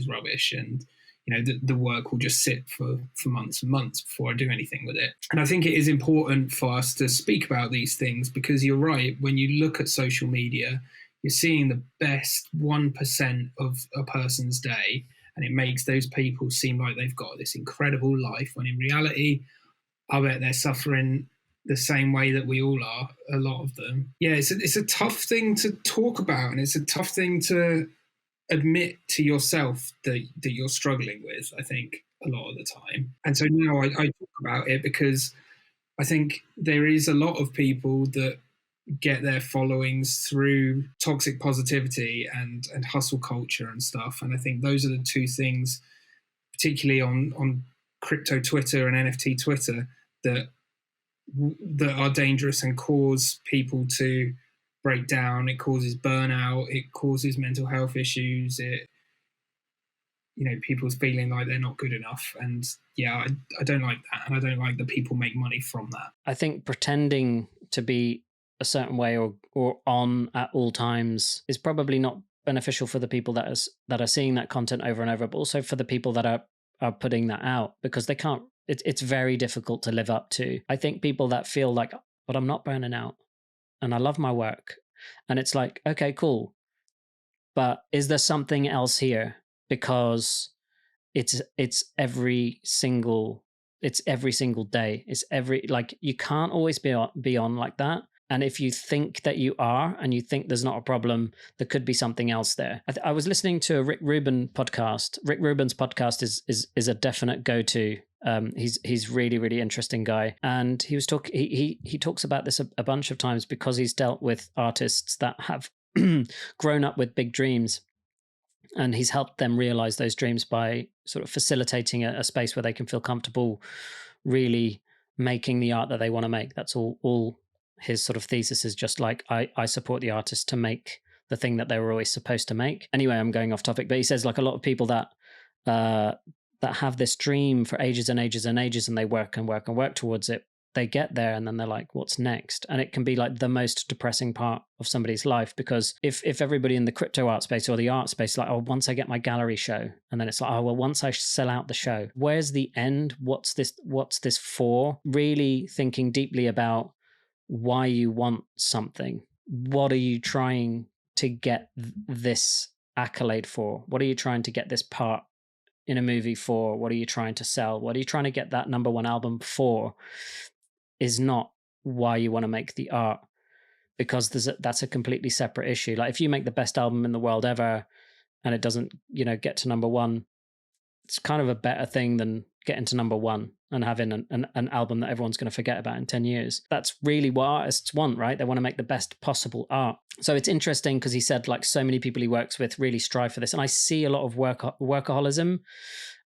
rubbish, and the work will just sit for months and months before I do anything with it. And I think it is important for us to speak about these things, because you're right, when you look at social media, you're seeing the best 1% of a person's day, and it makes those people seem like they've got this incredible life, when in reality, I bet they're suffering the same way that we all are, a lot of them. Yeah, it's a tough thing to talk about, and it's a tough thing to admit to yourself that you're struggling with, I think, a lot of the time. And so now I talk about it because I think there is a lot of people that get their followings through toxic positivity and hustle culture and stuff. And I think those are the two things, particularly on crypto Twitter and NFT Twitter, that are dangerous and cause people to break down. It causes burnout. It causes mental health issues. People's feeling like they're not good enough. And yeah, I don't like that. And I don't like that people make money from that. I think pretending to be a certain way or on at all times is probably not beneficial for the people that are seeing that content over and over, but also for the people that are putting that out, because they can't, it's very difficult to live up to. I think people that feel like, but I'm not burning out and I love my work, and it's like, okay, cool, but is there something else here? Because it's every single day. It's like, you can't always be on like that. And if you think that you are, and you think there's not a problem, there could be something else there. I was listening to a Rick Rubin podcast. Rick Rubin's podcast is a definite go-to. He's really, really interesting guy. And he talks about this a bunch of times, because he's dealt with artists that have grown up with big dreams. And he's helped them realize those dreams by sort of facilitating a space where they can feel comfortable really making the art that they want to make. That's all his sort of thesis is, just like, I support the artist to make the thing that they were always supposed to make. Anyway, I'm going off topic, but he says, like, a lot of people that have this dream for ages and ages and ages, and they work and work and work towards it, they get there and then they're like, what's next? And it can be like the most depressing part of somebody's life, because if everybody in the crypto art space or the art space, like, oh, once I get my gallery show, and then it's like, oh, well, once I sell out the show, where's the end? What's this for? Really thinking deeply about why you want something. What are you trying to get this accolade for? What are you trying to get this part in a movie for? What are you trying to sell? What are you trying to get that #1 album for? Is not why you want to make the art, because that's a completely separate issue. Like, if you make the best album in the world ever and it doesn't, get to #1, it's kind of a better thing than getting to #1 and having an album that everyone's going to forget about in 10 years. That's really what artists want, right? They want to make the best possible art. So it's interesting, because he said, like, so many people he works with really strive for this. And I see a lot of workaholism.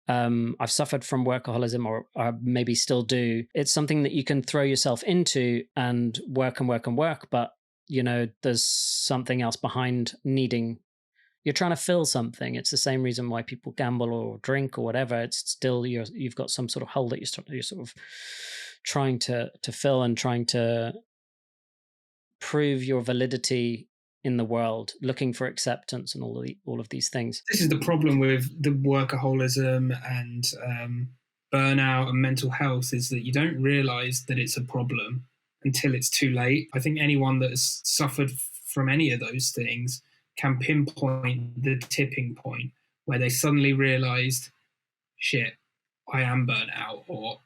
I've suffered from workaholism, or maybe still do. It's something that you can throw yourself into and work and work and work, but there's something else behind needing. You're trying to fill something. It's the same reason why people gamble or drink or whatever. It's still you've got some sort of hole that you're sort of trying to fill, and trying to prove your validity in the world, looking for acceptance and all of these things. This is the problem with the workaholism and burnout and mental health, is that you don't realize that it's a problem until it's too late. I think anyone that has suffered from any of those things can pinpoint the tipping point where they suddenly realized, shit, I am burnt out, or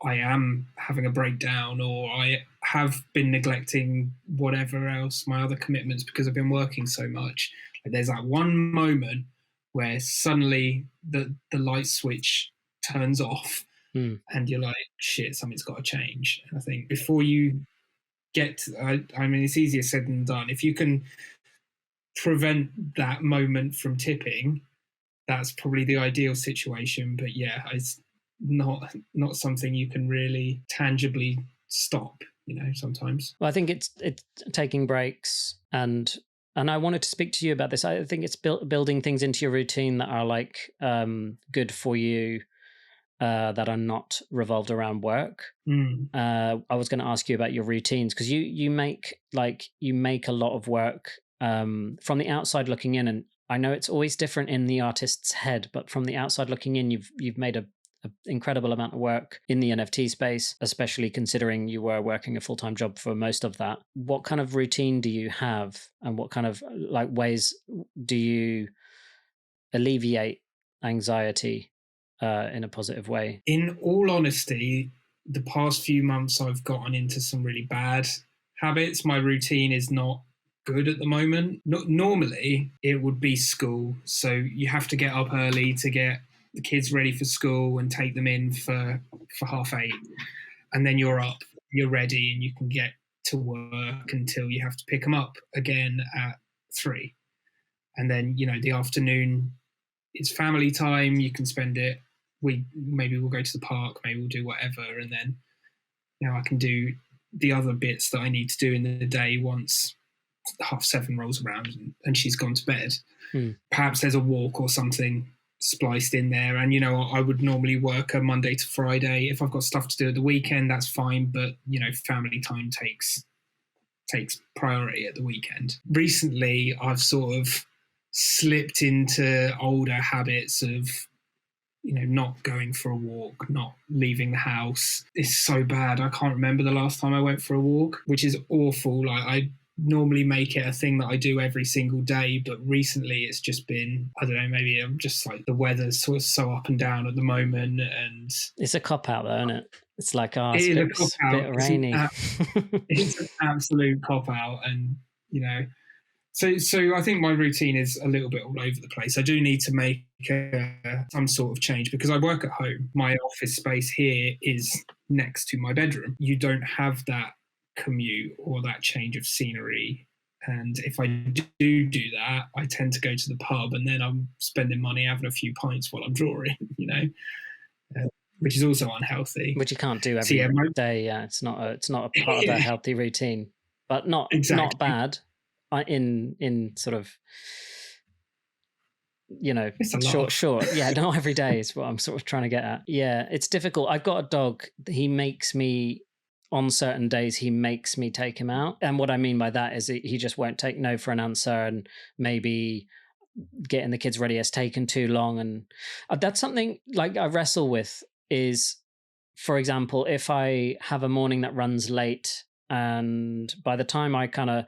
I am having a breakdown, or I have been neglecting whatever else, my other commitments, because I've been working so much. Like, there's that one moment where suddenly the light switch turns off and you're like, shit, something's got to change. And I think before you get, I mean, it's easier said than done. If you can prevent that moment from tipping, that's probably the ideal situation. But yeah, it's not something you can really tangibly stop, sometimes. Well, I think it's taking breaks, and I wanted to speak to you about this. I think it's building things into your routine that are like good for you, that are not revolved around work. I was going to ask you about your routines, because you make a lot of work from the outside looking in, and I know it's always different in the artist's head, but from the outside looking in, you've made a incredible amount of work in the NFT space, especially considering you were working a full-time job for most of that. What kind of routine do you have, and what kind of ways do you alleviate anxiety in a positive way? In all honesty, the past few months I've gotten into some really bad habits. My routine is not good at the moment. Normally it would be school, so you have to get up early to get the kids ready for school and take them in for 8:30, and then you're up, you're ready, and you can get to work until you have to pick them up again at 3. And then, the afternoon is family time. You can spend it, maybe we'll go to the park, maybe we'll do whatever, and then I can do the other bits that I need to do in the day once 7:30 rolls around and she's gone to bed. Perhaps there's a walk or something spliced in there, and I would normally work a Monday to Friday. If I've got stuff to do at the weekend, that's fine, but family time takes priority at the weekend. Recently I've sort of slipped into older habits of not going for a walk, not leaving the house. It's so bad. I can't remember the last time I went for a walk, which is awful. I normally make it a thing that I do every single day, but recently it's just been, I don't know, maybe I'm just the weather's sort of so up and down at the moment, and it's a cop out though, isn't it? It's like, it's a cop out. Bit rainy. It's an absolute cop out, and So I think my routine is a little bit all over the place. I do need to make some sort of change because I work at home. My office space here is next to my bedroom. You don't have that commute or that change of scenery. And if I do that, I tend to go to the pub, and then I'm spending money having a few pints while I'm drawing, which is also unhealthy. Which you can't do every day. Yeah, it's not a part of a healthy routine, but not bad. In sort of, short. Yeah, not every day is what I'm sort of trying to get at. Yeah, it's difficult. I've got a dog. He makes me, on certain days, he makes me take him out. And what I mean by that is he just won't take no for an answer, and maybe getting the kids ready has taken too long. And that's something I wrestle with is, for example, if I have a morning that runs late, and by the time I kind of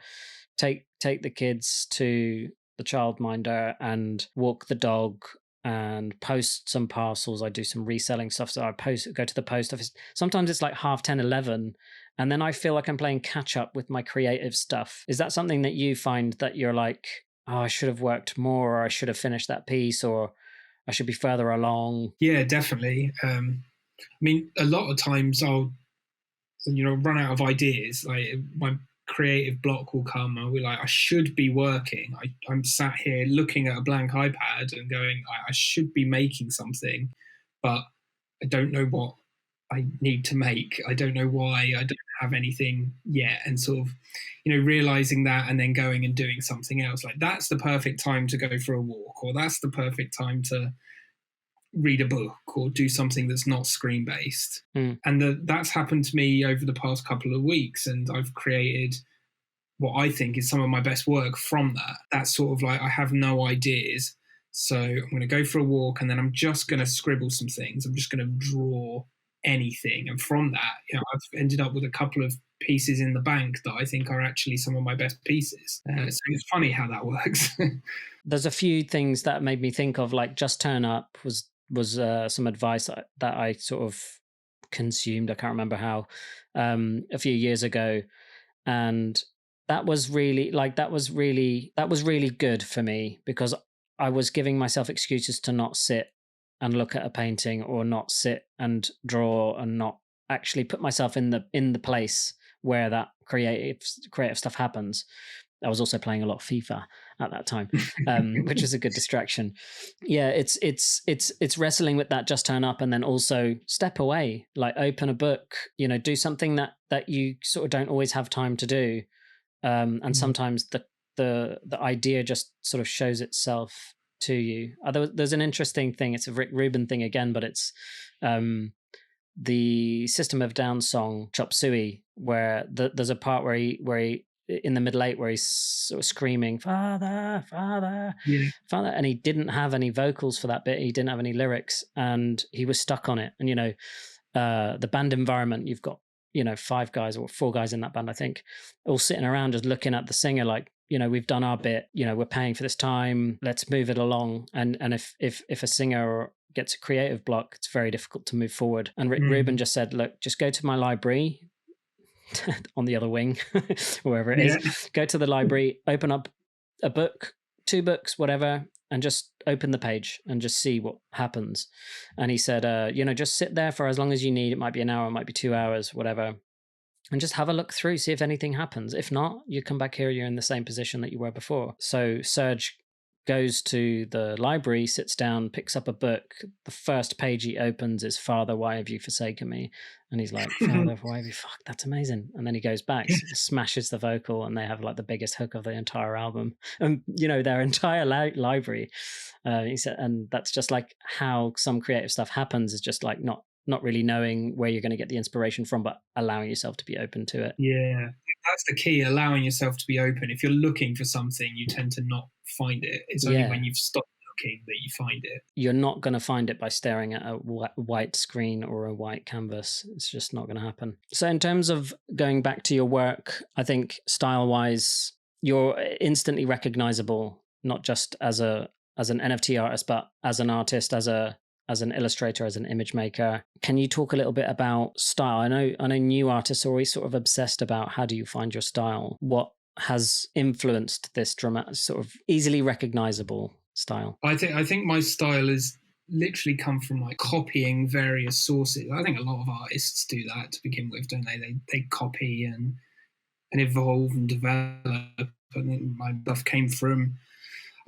take the kids to the childminder and walk the dog and post some parcels, I do some reselling stuff, so I go to the post office. Sometimes it's 10:30, 11, and then I feel like I'm playing catch up with my creative stuff. Is that something that you find that you're like, oh, I should have worked more, or I should have finished that piece, or I should be further along? Yeah, definitely. I mean, a lot of times I'll run out of ideas. My creative block will come, and I'll be like, I should be working. I'm sat here looking at a blank iPad and going, I should be making something, but I don't know what I need to make. I don't know why. I don't have anything yet. And sort of, realizing that and then going and doing something else. That's the perfect time to go for a walk, or that's the perfect time to read a book or do something that's not screen based. And that's happened to me over the past couple of weeks, and I've created what I think is some of my best work from that. That's sort of I have no ideas, so I'm going to go for a walk, and then I'm just going to scribble some things. I'm just going to draw anything, and from that I've ended up with a couple of pieces in the bank that I think are actually some of my best pieces. So it's funny how that works. There's a few things that made me think of, just turn up was some advice that I sort of consumed. I can't remember how, a few years ago, and that was really good for me, because I was giving myself excuses to not sit and look at a painting, or not sit and draw, and not actually put myself in the place where that creative stuff happens. I was also playing a lot of FIFA at that time, which is a good distraction. Yeah, it's wrestling with that. Just turn up, and then also step away, open a book, do something that you sort of don't always have time to do. And sometimes the idea just sort of shows itself to you. There's an interesting thing. It's a Rick Rubin thing again, but it's the System of a Down song Chop Suey, where there's a part where he in the middle eight where he's sort of screaming father, father, father, and he didn't have any vocals for that bit. He didn't have any lyrics, and he was stuck on it. And the band environment, you've got 5 guys or 4 guys in that band, I think, all sitting around just looking at the singer like, we've done our bit, we're paying for this time, let's move it along. And if a singer gets a creative block, it's very difficult to move forward. And Ruben just said, look, just go to my library on the other wing, wherever it is, go to the library, open up a book, 2 books, whatever, and just open the page and just see what happens. And he said, just sit there for as long as you need. It might be an hour, it might be 2 hours, whatever. And just have a look through, see if anything happens. If not, you come back here, you're in the same position that you were before. So Serge goes to the library, sits down, picks up a book. The first page he opens is Father, Why Have You Forsaken Me? And he's like, Father, why have you, fuck, that's amazing. And then he goes back, smashes the vocal, and they have like the biggest hook of the entire album. And, their entire library. He said, and that's just like how some creative stuff happens, is just like not really knowing where you're going to get the inspiration from, but allowing yourself to be open to it. Yeah, that's the key, allowing yourself to be open. If you're looking for something, you tend to not find it. It's only when you've stopped looking that you find it. You're not going to find it by staring at a white screen or a white canvas. It's just not going to happen. So in terms of going back to your work, I think style-wise, you're instantly recognizable, not just as an NFT artist, but as an artist, as an illustrator, as an image maker. Can you talk a little bit about style? I know new artists are always sort of obsessed about how do you find your style? What has influenced this dramatic, sort of easily recognizable style? I think my style has literally come from like copying various sources. I think a lot of artists do that to begin with, don't they? They copy and evolve and develop. And my stuff came from,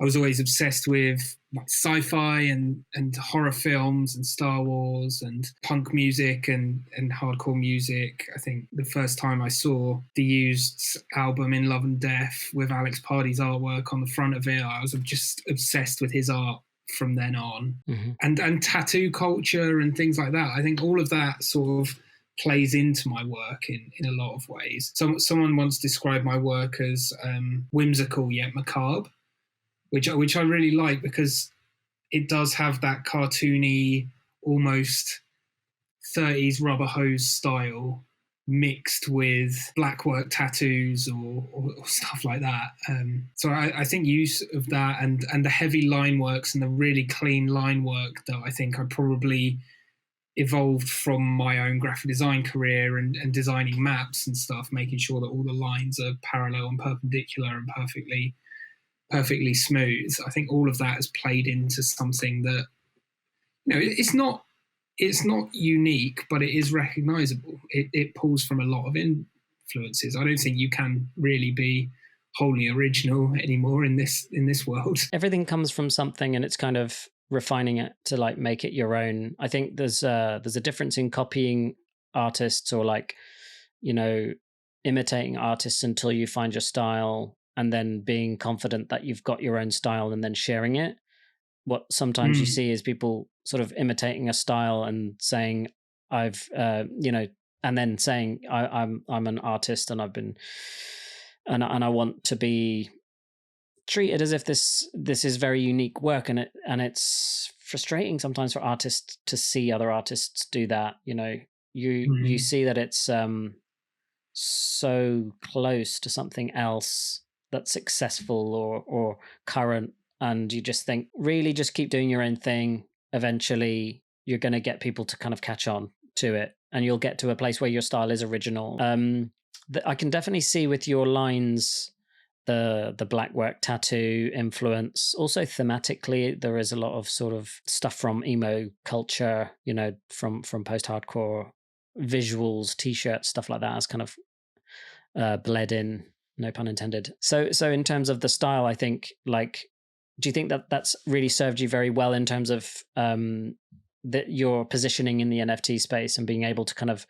I was always obsessed with like sci-fi and horror films and Star Wars and punk music and hardcore music. I think the first time I saw the Used album In Love and Death with Alex Pardy's artwork on the front of it, I was just obsessed with his art from then on. Mm-hmm. And tattoo culture and things like that. I think all of that sort of plays into my work in a lot of ways. Someone once described my work as whimsical yet macabre, which I really like, because it does have that cartoony, almost 30s rubber hose style mixed with black work tattoos or stuff like that. So I think use of that and the heavy line works and the really clean line work that I think I probably evolved from my own graphic design career and designing maps and stuff, making sure that all the lines are parallel and perpendicular and perfectly smooth. I think all of that has played into something that, it's not unique, but it is recognizable. It pulls from a lot of influences. I don't think you can really be wholly original anymore in this world. Everything comes from something, and it's kind of refining it to like make it your own. I think there's a difference in copying artists or like, imitating artists until you find your style, and then being confident that you've got your own style and then sharing it. What sometimes you see is people sort of imitating a style and saying, I've, and then saying, I'm an artist and I've been, and I want to be treated as if this is very unique work. And it's frustrating sometimes for artists to see other artists do that. You see that it's so close to something else that's successful or current, and you just think, really just keep doing your own thing. Eventually you're going to get people to kind of catch on to it, and you'll get to a place where your style is original. I can definitely see with your lines the black work tattoo influence. Also thematically, there is a lot of sort of stuff from emo culture, from post-hardcore visuals, t-shirts, stuff like that has kind of bled in, no pun intended. So in terms of the style, I think, like, do you think that that's really served you very well in terms of that your positioning in the NFT space and being able to kind of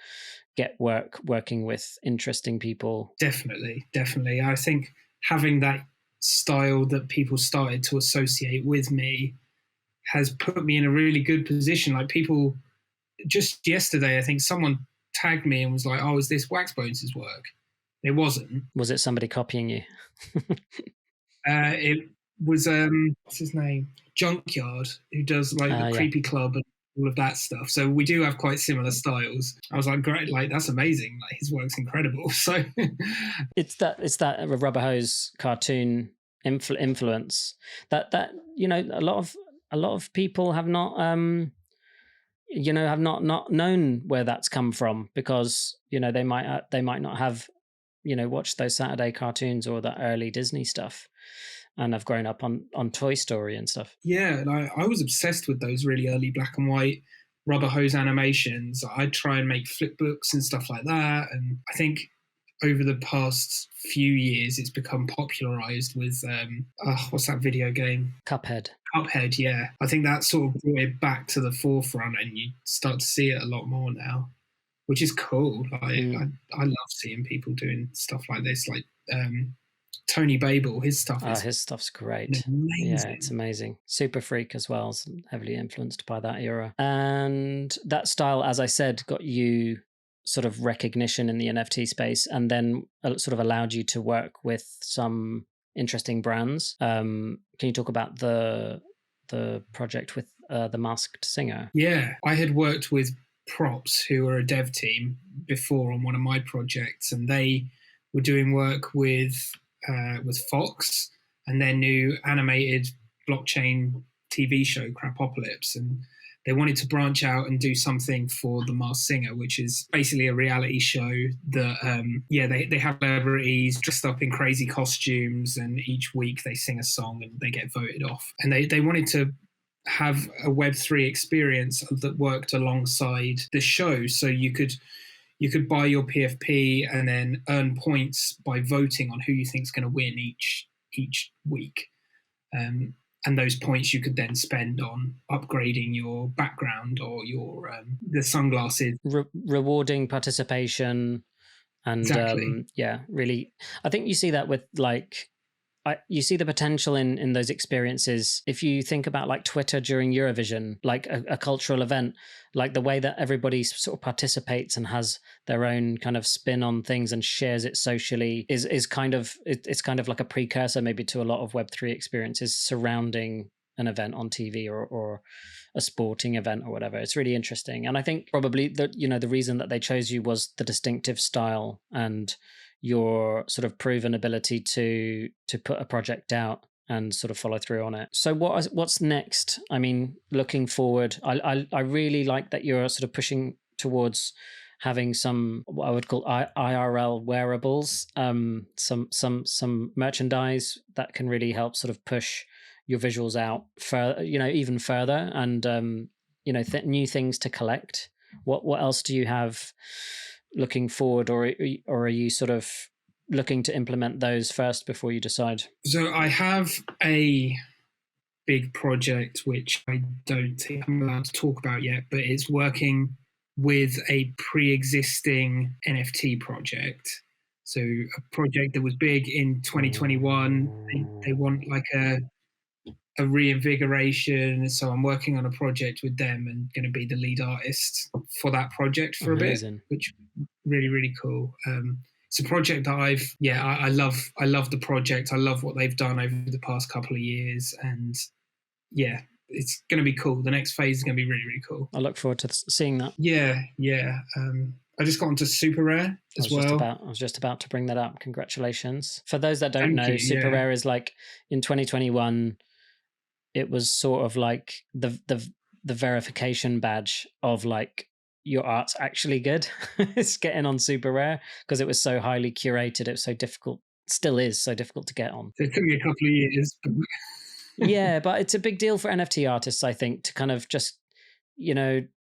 get working with interesting people? Definitely. I think having that style that people started to associate with me has put me in a really good position. Like, people just yesterday, I think someone tagged me and was like, "Oh, is this Waxbones' work?" It wasn't. Was it somebody copying you? It was what's his name? Junkyard, who does like the Yeah. Creepy Club and all of that stuff. So we do have quite similar styles. I was like, great, like that's amazing. Like his work's incredible. So it's that rubber hose cartoon influence that a lot of people have not have not known where that's come from, because they might not have watched those Saturday cartoons or that early Disney stuff, and I've grown up on Toy Story and stuff. Yeah, and I was obsessed with those really early black and white rubber hose animations. I'd try and make flip books and stuff like that. And I think over the past few years, it's become popularized with, what's that video game? Cuphead. Cuphead, yeah. I think that sort of brought it back to the forefront, and you start to see it a lot more now, which is cool. I love seeing people doing stuff like this, like Tony Babel, his stuff his stuff's great. amazing. Yeah, it's amazing. Super Freak as well, heavily influenced by that era. And that style, as I said, got you sort of recognition in the NFT space, and then sort of allowed you to work with some interesting brands. Can you talk about the project with the Masked Singer? Yeah, I had worked with Props, who are a dev team, before on one of my projects, and they were doing work with Fox and their new animated blockchain TV show Crapocalypse, and they wanted to branch out and do something for the Masked Singer, which is basically a reality show that they have celebrities dressed up in crazy costumes, and each week they sing a song and they get voted off, and they wanted to have a Web3 experience that worked alongside the show, so you could buy your PFP and then earn points by voting on who you think is going to win each week. And those points you could then spend on upgrading your background or your the sunglasses. Rewarding participation. And exactly. Really, I think you see that with you see the potential in those experiences. If you think about like Twitter during Eurovision, like a cultural event, like the way that everybody sort of participates and has their own kind of spin on things and shares it socially is kind of, it's kind of like a precursor maybe to a lot of Web3 experiences surrounding an event on TV or a sporting event or whatever. It's really interesting. And I think probably the reason that they chose you was the distinctive style and your sort of proven ability to put a project out and sort of follow through on it. So what's next? I mean, looking forward, I really like that you're sort of pushing towards having some, what I would call IRL wearables, some merchandise that can really help sort of push your visuals out further, even further, and new things to collect. What else do you have looking forward, or are you sort of looking to implement those first before you decide? So I have a big project which I don't think I'm allowed to talk about yet, but it's working with a pre-existing NFT project. So a project that was big in 2021. They want like a reinvigoration. So I'm working on a project with them and going to be the lead artist for that project for Amazing. a bit, which really, really cool. It's a project that I love the project. I love what they've done over the past couple of years, and yeah, it's going to be cool. The next phase is going to be really, really cool. I look forward to seeing that. Yeah. I just got into Super Rare as well. I was just about to bring that up. Congratulations. For those that don't know, Super Rare is like in 2021, it was sort of like the verification badge of like your art's actually good. It's getting on Super Rare because it was so highly curated. It was so difficult, still is so difficult to get on. It took me a couple of years. Yeah, but it's a big deal for NFT artists, I think, to kind of just,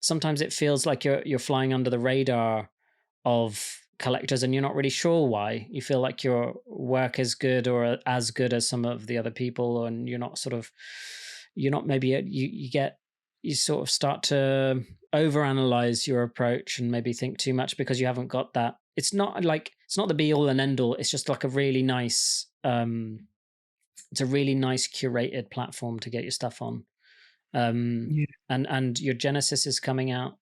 sometimes it feels like you're flying under the radar of collectors and you're not really sure why. You feel like your work is good or as good as some of the other people, and you sort of start to overanalyze your approach and maybe think too much because you haven't got that. It's not the be all and end all. It's just like a really nice, it's a really nice curated platform to get your stuff on. And your Genesis is coming out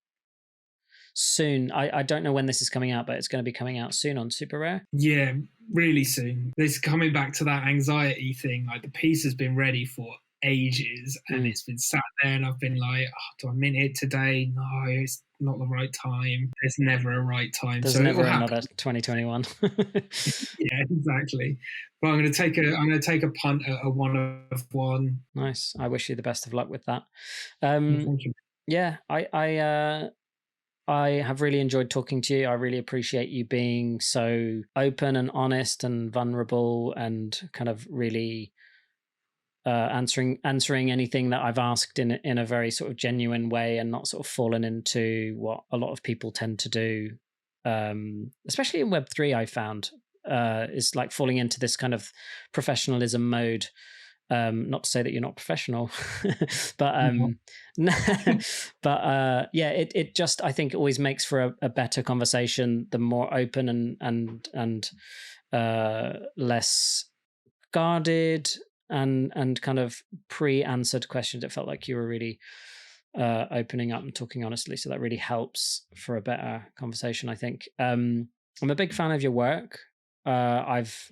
soon. I don't know when this is coming out, but it's going to be coming out soon on Super Rare. Yeah, really soon. This coming back to that anxiety thing, like the piece has been ready for ages and it's been sat there and I've been like, oh, do I mint it today? No, it's not the right time. There's never a right time. There's never another 2021. Yeah, exactly. But I'm going to take a punt at a 1 of 1. Nice. I wish you the best of luck with that. Thank you. Yeah, I have really enjoyed talking to you. I really appreciate you being so open and honest and vulnerable and kind of really answering anything that I've asked in a very sort of genuine way and not sort of fallen into what a lot of people tend to do, especially in Web3. I found is like falling into this kind of professionalism mode. Not to say that you're not professional, but yeah, it just, I think, always makes for a better conversation, the more open and less guarded and kind of pre-answered questions. It felt like you were really opening up and talking honestly, so that really helps for a better conversation, I think. I'm a big fan of your work. I've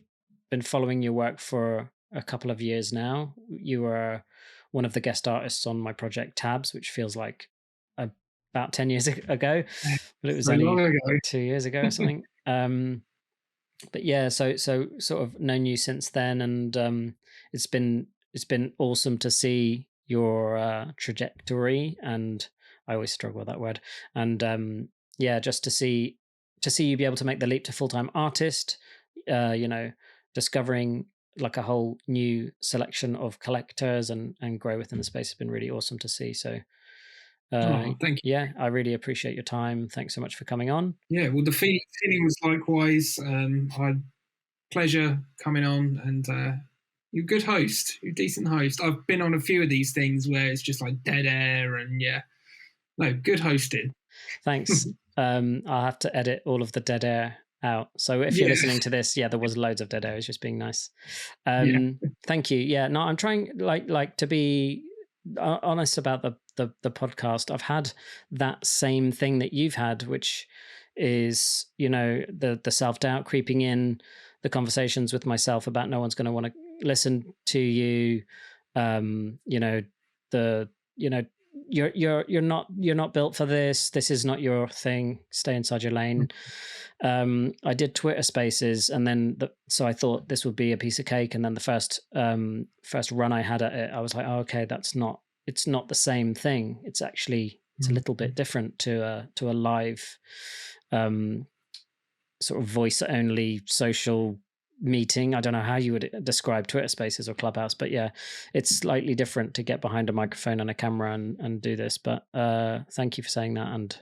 been following your work for a couple of years now. You were one of the guest artists on my project Tabs, which feels like about 10 years ago, but it was only 2 years ago or something. But yeah, so sort of known you since then, and it's been awesome to see your trajectory, and I always struggle with that word, and yeah, just to see you be able to make the leap to full-time artist, discovering like a whole new selection of collectors and grow within the space has been really awesome to see. So thank you. Yeah, I really appreciate your time. Thanks so much for coming on. Yeah, well, the feeling was likewise. I had pleasure coming on, and you're a good host. You're a decent host. I've been on a few of these things where it's just like dead air, and good hosting. Thanks. I'll have to edit all of the dead air out. So if you're listening to this, there was loads of dead air. It's just being nice. Thank you. Yeah, no, I'm trying like to be honest about the podcast. I've had that same thing that you've had, which is the self-doubt creeping in, the conversations with myself about no one's going to want to listen to you, you're not built for this is not your thing, stay inside your lane. I did Twitter Spaces, and then so I thought this would be a piece of cake, and then the first run I had at it, I was like, oh, okay, it's not the same thing. It's actually a little bit different to a live sort of voice only social meeting. I don't know how you would describe Twitter Spaces or Clubhouse, but yeah, it's slightly different to get behind a microphone and a camera and do this. But thank you for saying that, and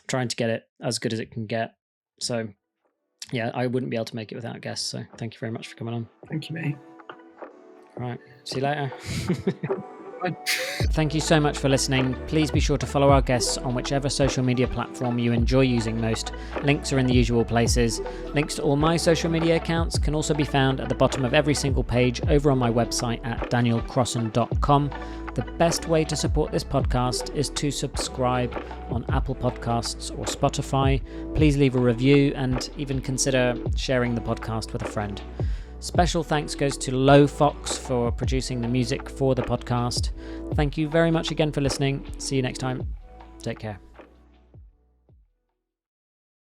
trying to get it as good as it can get. So yeah, I wouldn't be able to make it without guests. So thank you very much for coming on. Thank you, mate. All right, see you later. Thank you so much for listening. Please be sure to follow our guests on whichever social media platform you enjoy using most. Links are in the usual places. Links to all my social media accounts can also be found at the bottom of every single page over on my website at danielcrossan.com. The best way to support this podcast is to subscribe on Apple Podcasts or Spotify. Please leave a review and even consider sharing the podcast with a friend. Special thanks goes to Low Fox for producing the music for the podcast. Thank you very much again for listening. See you next time. Take care.